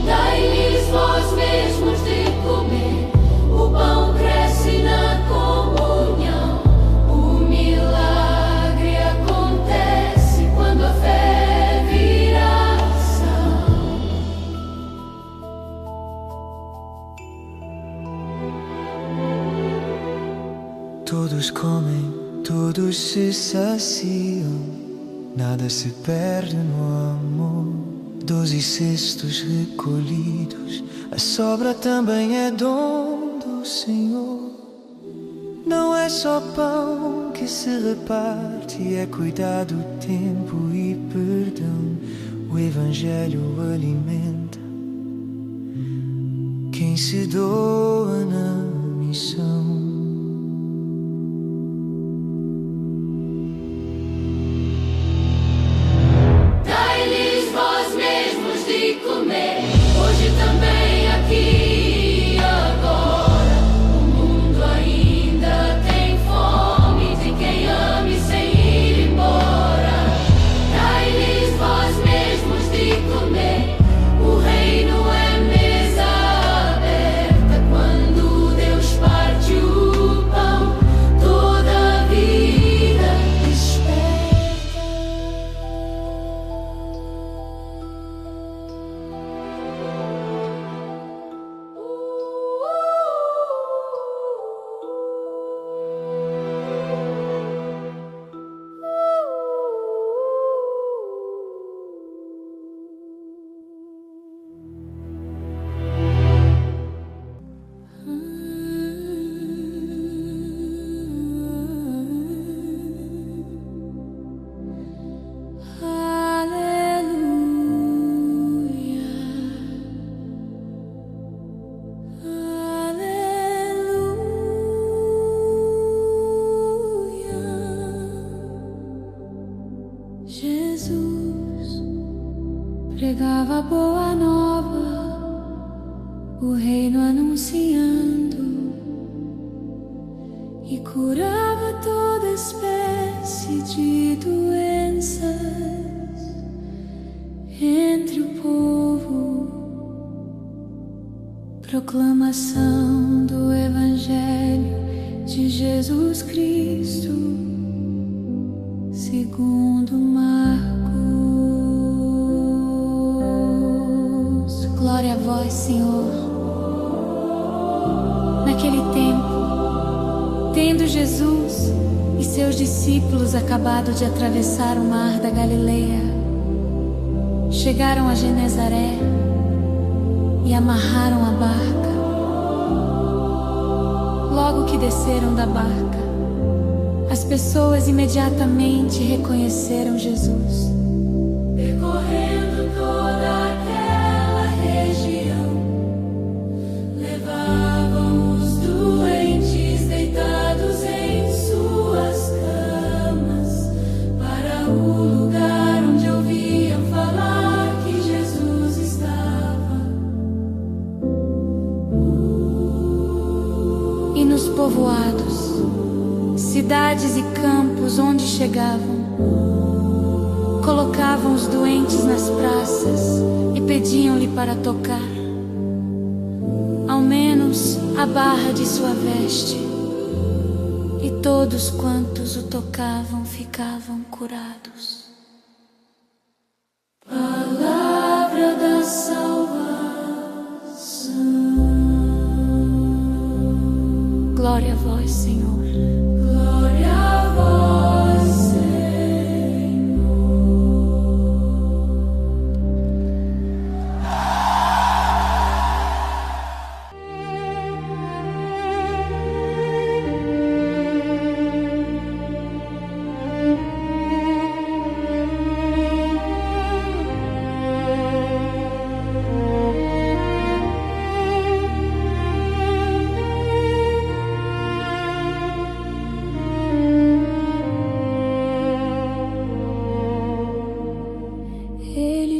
Dai-lhes vós mesmos de comer, o pão cresce na comunhão. O milagre acontece quando a fé vira ação. Todos comem, todos se saciam, nada se perde no amor. 12 cestos recolhidos, a sobra também é dom do Senhor. Não é só pão que se reparte, é cuidado, tempo e perdão. O Evangelho alimenta quem se doa na missão. Dai-lhes vós mesmos de comer, hoje também aqui e agora. O mundo ainda tem fome de quem ame sem ir embora. Dai-lhes vós mesmos de comer, o reino é mesa aberta. Quando Deus parte o pão, toda a vida desperta. Jesus pregava a boa nova, o reino anunciando, e curava toda espécie de doenças entre o povo. Proclamação do Evangelho de Jesus Cristo segundo Marcos. Glória a vós, Senhor. Naquele tempo, tendo Jesus e seus discípulos acabado de atravessar o mar da Galileia, chegaram a Genezaré e amarraram a barca. Logo que desceram da barca, as pessoas imediatamente reconheceram Jesus. Percorrendo toda aquela região, levavam os doentes deitados em suas camas para o lugar onde ouviam falar que Jesus estava. E nos povoados, cidades e campos onde chegavam, colocavam os doentes nas praças e pediam-lhe para tocar, ao menos a barra de sua veste, e todos quantos o tocavam ficavam curados. Palavra da salvação. Glória a vós, Senhor. Glória a vós, Senhor.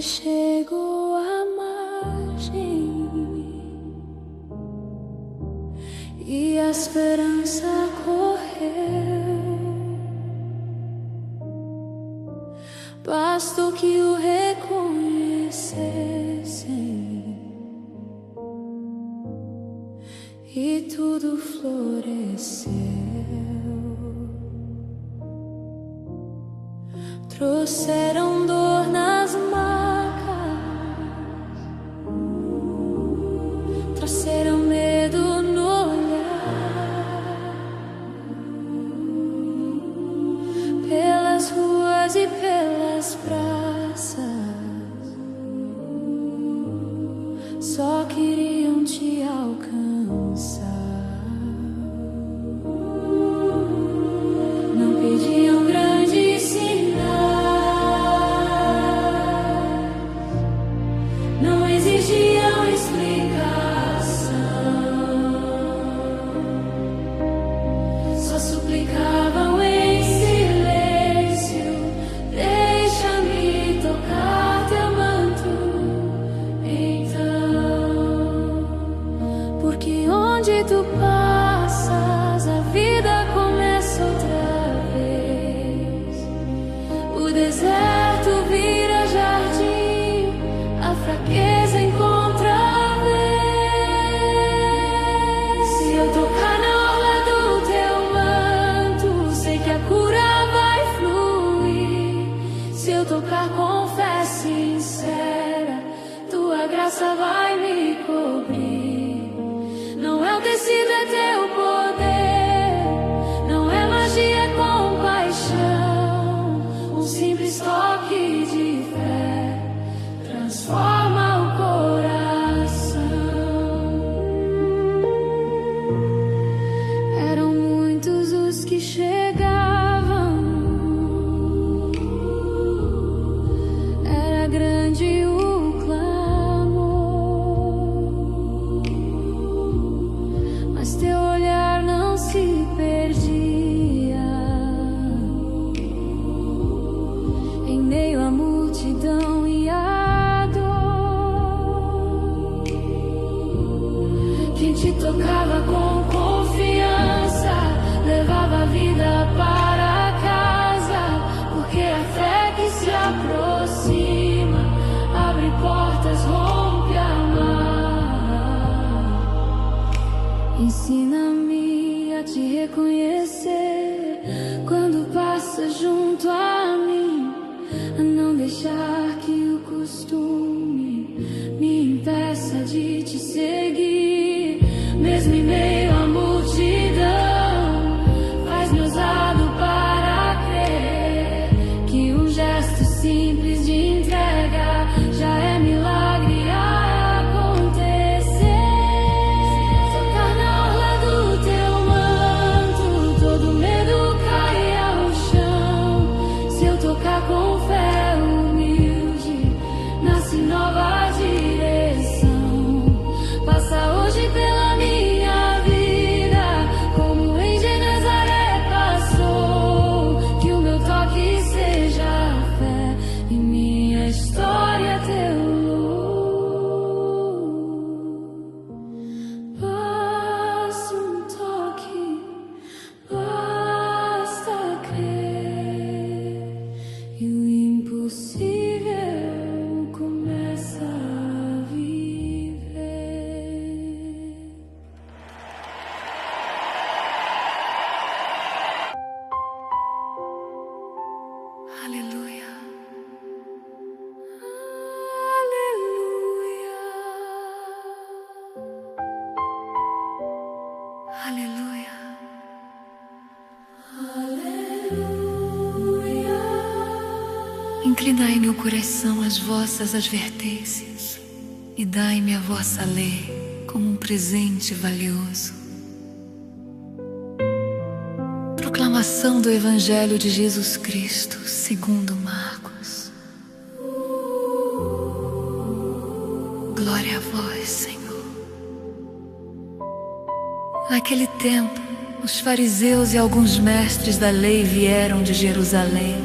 chegou à margem e a esperança correu, bastou que o reconhecessem e tudo floresceu. Trouxeram dor nas macas, trouxeram medo no olhar, pelas ruas e pelas praças, só queriam te alcançar. Não pediam grandes sinais, não exigiam explicação, só suplicavam em silêncio: deixa-me tocar teu manto, então, porque onde tu passas a vida começa outra vez. O deserto vira jardim, a fraqueza encontra a vez. Se eu tocar na orla do teu manto, sei que a cura vai fluir. Se eu tocar com fé sincera, tua graça vai me cobrir. Não é o tecido, é teu poder, não é magia, é compaixão. Um simples toque de fé transforma o coração. Eram muitos os que chegavam, era grande o clamor, mas teu olhar não se perdia em meio à multidão e à dor. Quem te tocava com confiança levava a vida para casa, porque a fé que se aproxima abre portas, rompe a mar. Ensina-me a te reconhecer quando passas junto a mim, a não deixar que o costume me impeça de te seguir. Mesmo em meio à multidão, faz-me ousado para crer que um gesto simples de entrega já é milagre a acontecer. Tocar na orla do teu manto, todo medo cai ao chão. Se eu tocar com fé humilde, nasce nova direção. Passa hoje pela minha vida, como em Genezaré passou. Que o meu toque seja a fé e minha história teu louvor. Basta um toque, basta crer, e o impossível começa a viver. Aleluia. Aleluia. Aleluia. Inclinai-me o coração às vossas advertências e dai-me a vossa lei como um presente valioso. Proclamação do Evangelho de Jesus Cristo segundo Marcos. Glória a vós, Senhor. Naquele tempo, os fariseus e alguns mestres da lei vieram de Jerusalém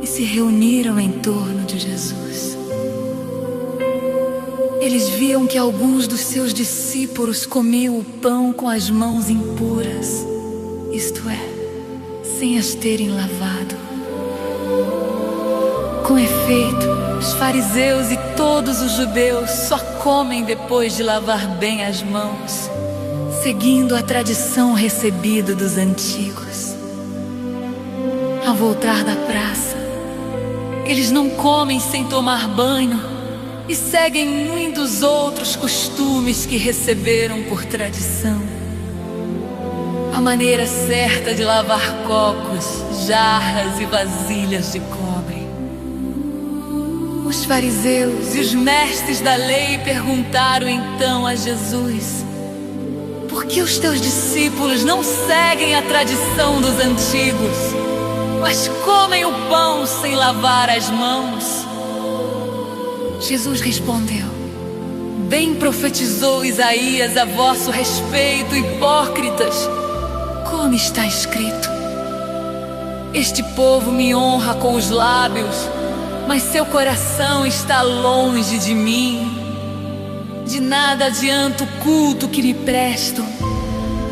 e se reuniram em torno de Jesus. eles viam que alguns dos seus discípulos comiam o pão com as mãos impuras, isto é, sem as terem lavado. Com efeito, os fariseus e todos os judeus só comem depois de lavar bem as mãos, seguindo a tradição recebida dos antigos. Ao voltar da praça, eles não comem sem tomar banho e seguem muitos outros costumes que receberam por tradição. A maneira certa de lavar copos, jarras e vasilhas de cobre. Os fariseus e os mestres da lei perguntaram então a Jesus: por que os teus discípulos não seguem a tradição dos antigos, mas comem o pão sem lavar as mãos? Jesus respondeu: bem profetizou Isaías a vosso respeito, hipócritas. Como está escrito: este povo me honra com os lábios, mas seu coração está longe de mim. De nada adianta o culto que lhe presto,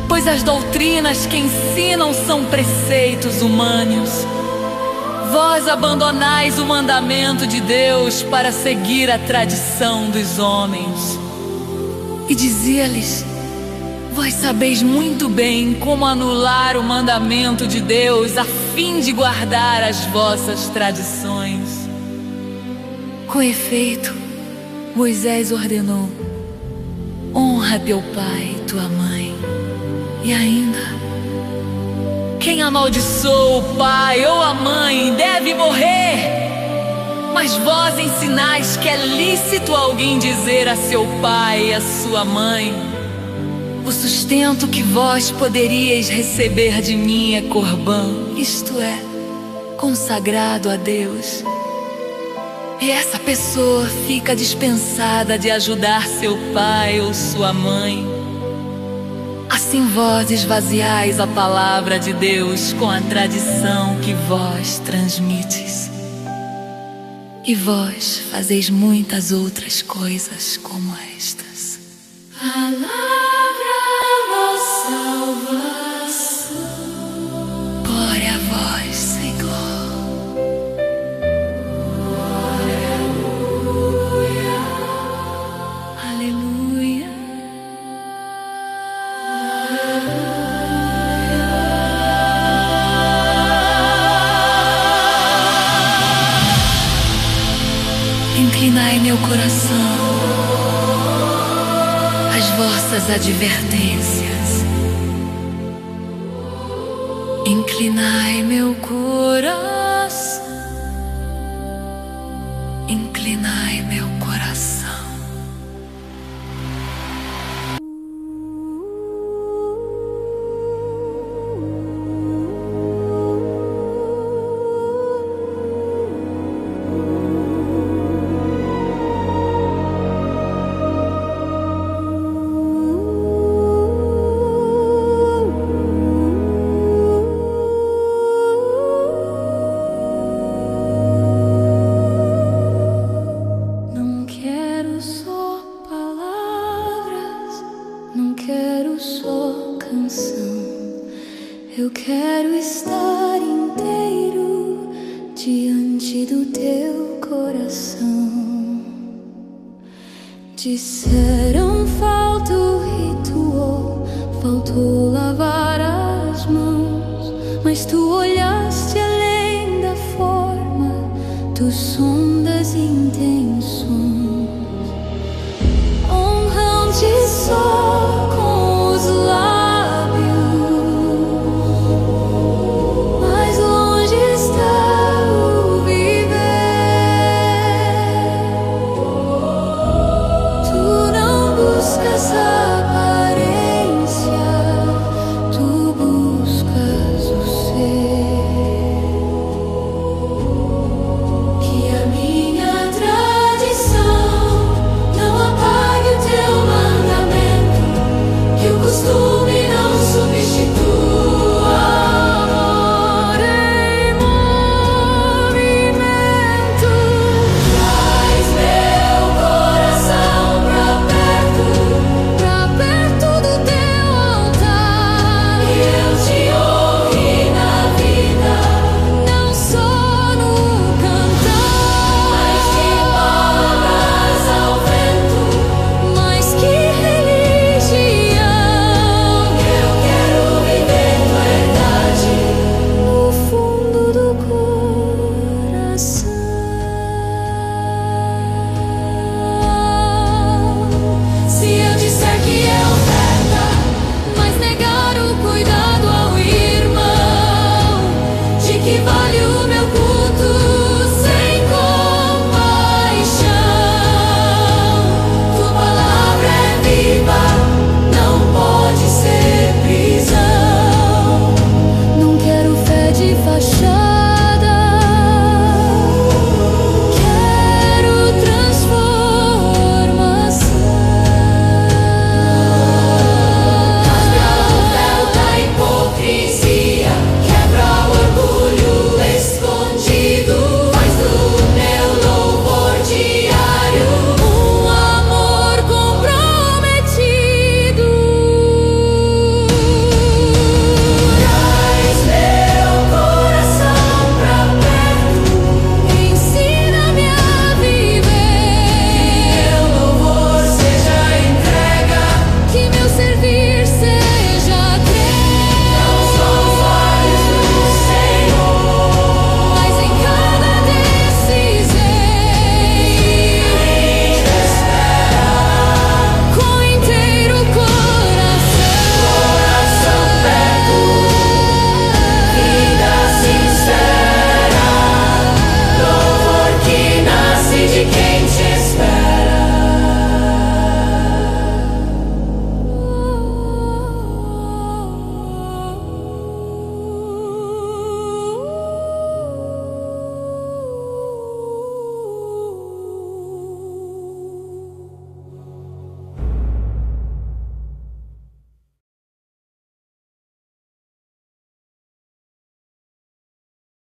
pois as doutrinas que ensinam são preceitos humanos. Vós abandonais o mandamento de Deus para seguir a tradição dos homens. E dizia-lhes: vós sabeis muito bem como anular o mandamento de Deus a fim de guardar as vossas tradições. Com efeito, Moisés ordenou: honra teu pai e tua mãe. E ainda: quem amaldiçoa o pai ou a mãe deve morrer. Mas vós ensinais que é lícito alguém dizer a seu pai e a sua mãe: o sustento que vós poderíeis receber de mim é corbã, isto é, consagrado a Deus. E essa pessoa fica dispensada de ajudar seu pai ou sua mãe. Assim vós esvaziais a palavra de Deus com a tradição que vós transmites. E vós fazeis muitas outras coisas como estas. Palavra da salvação. Glória a vós, Senhor. Aleluia. Inclinai meu coração às vossas advertências. Inclinai meu coração. Inclinai meu coração. Eu quero estar inteiro diante do teu coração. Disseram falta o ritual, faltou lavar as mãos, mas tu olhaste além da forma, tu sondas intenções.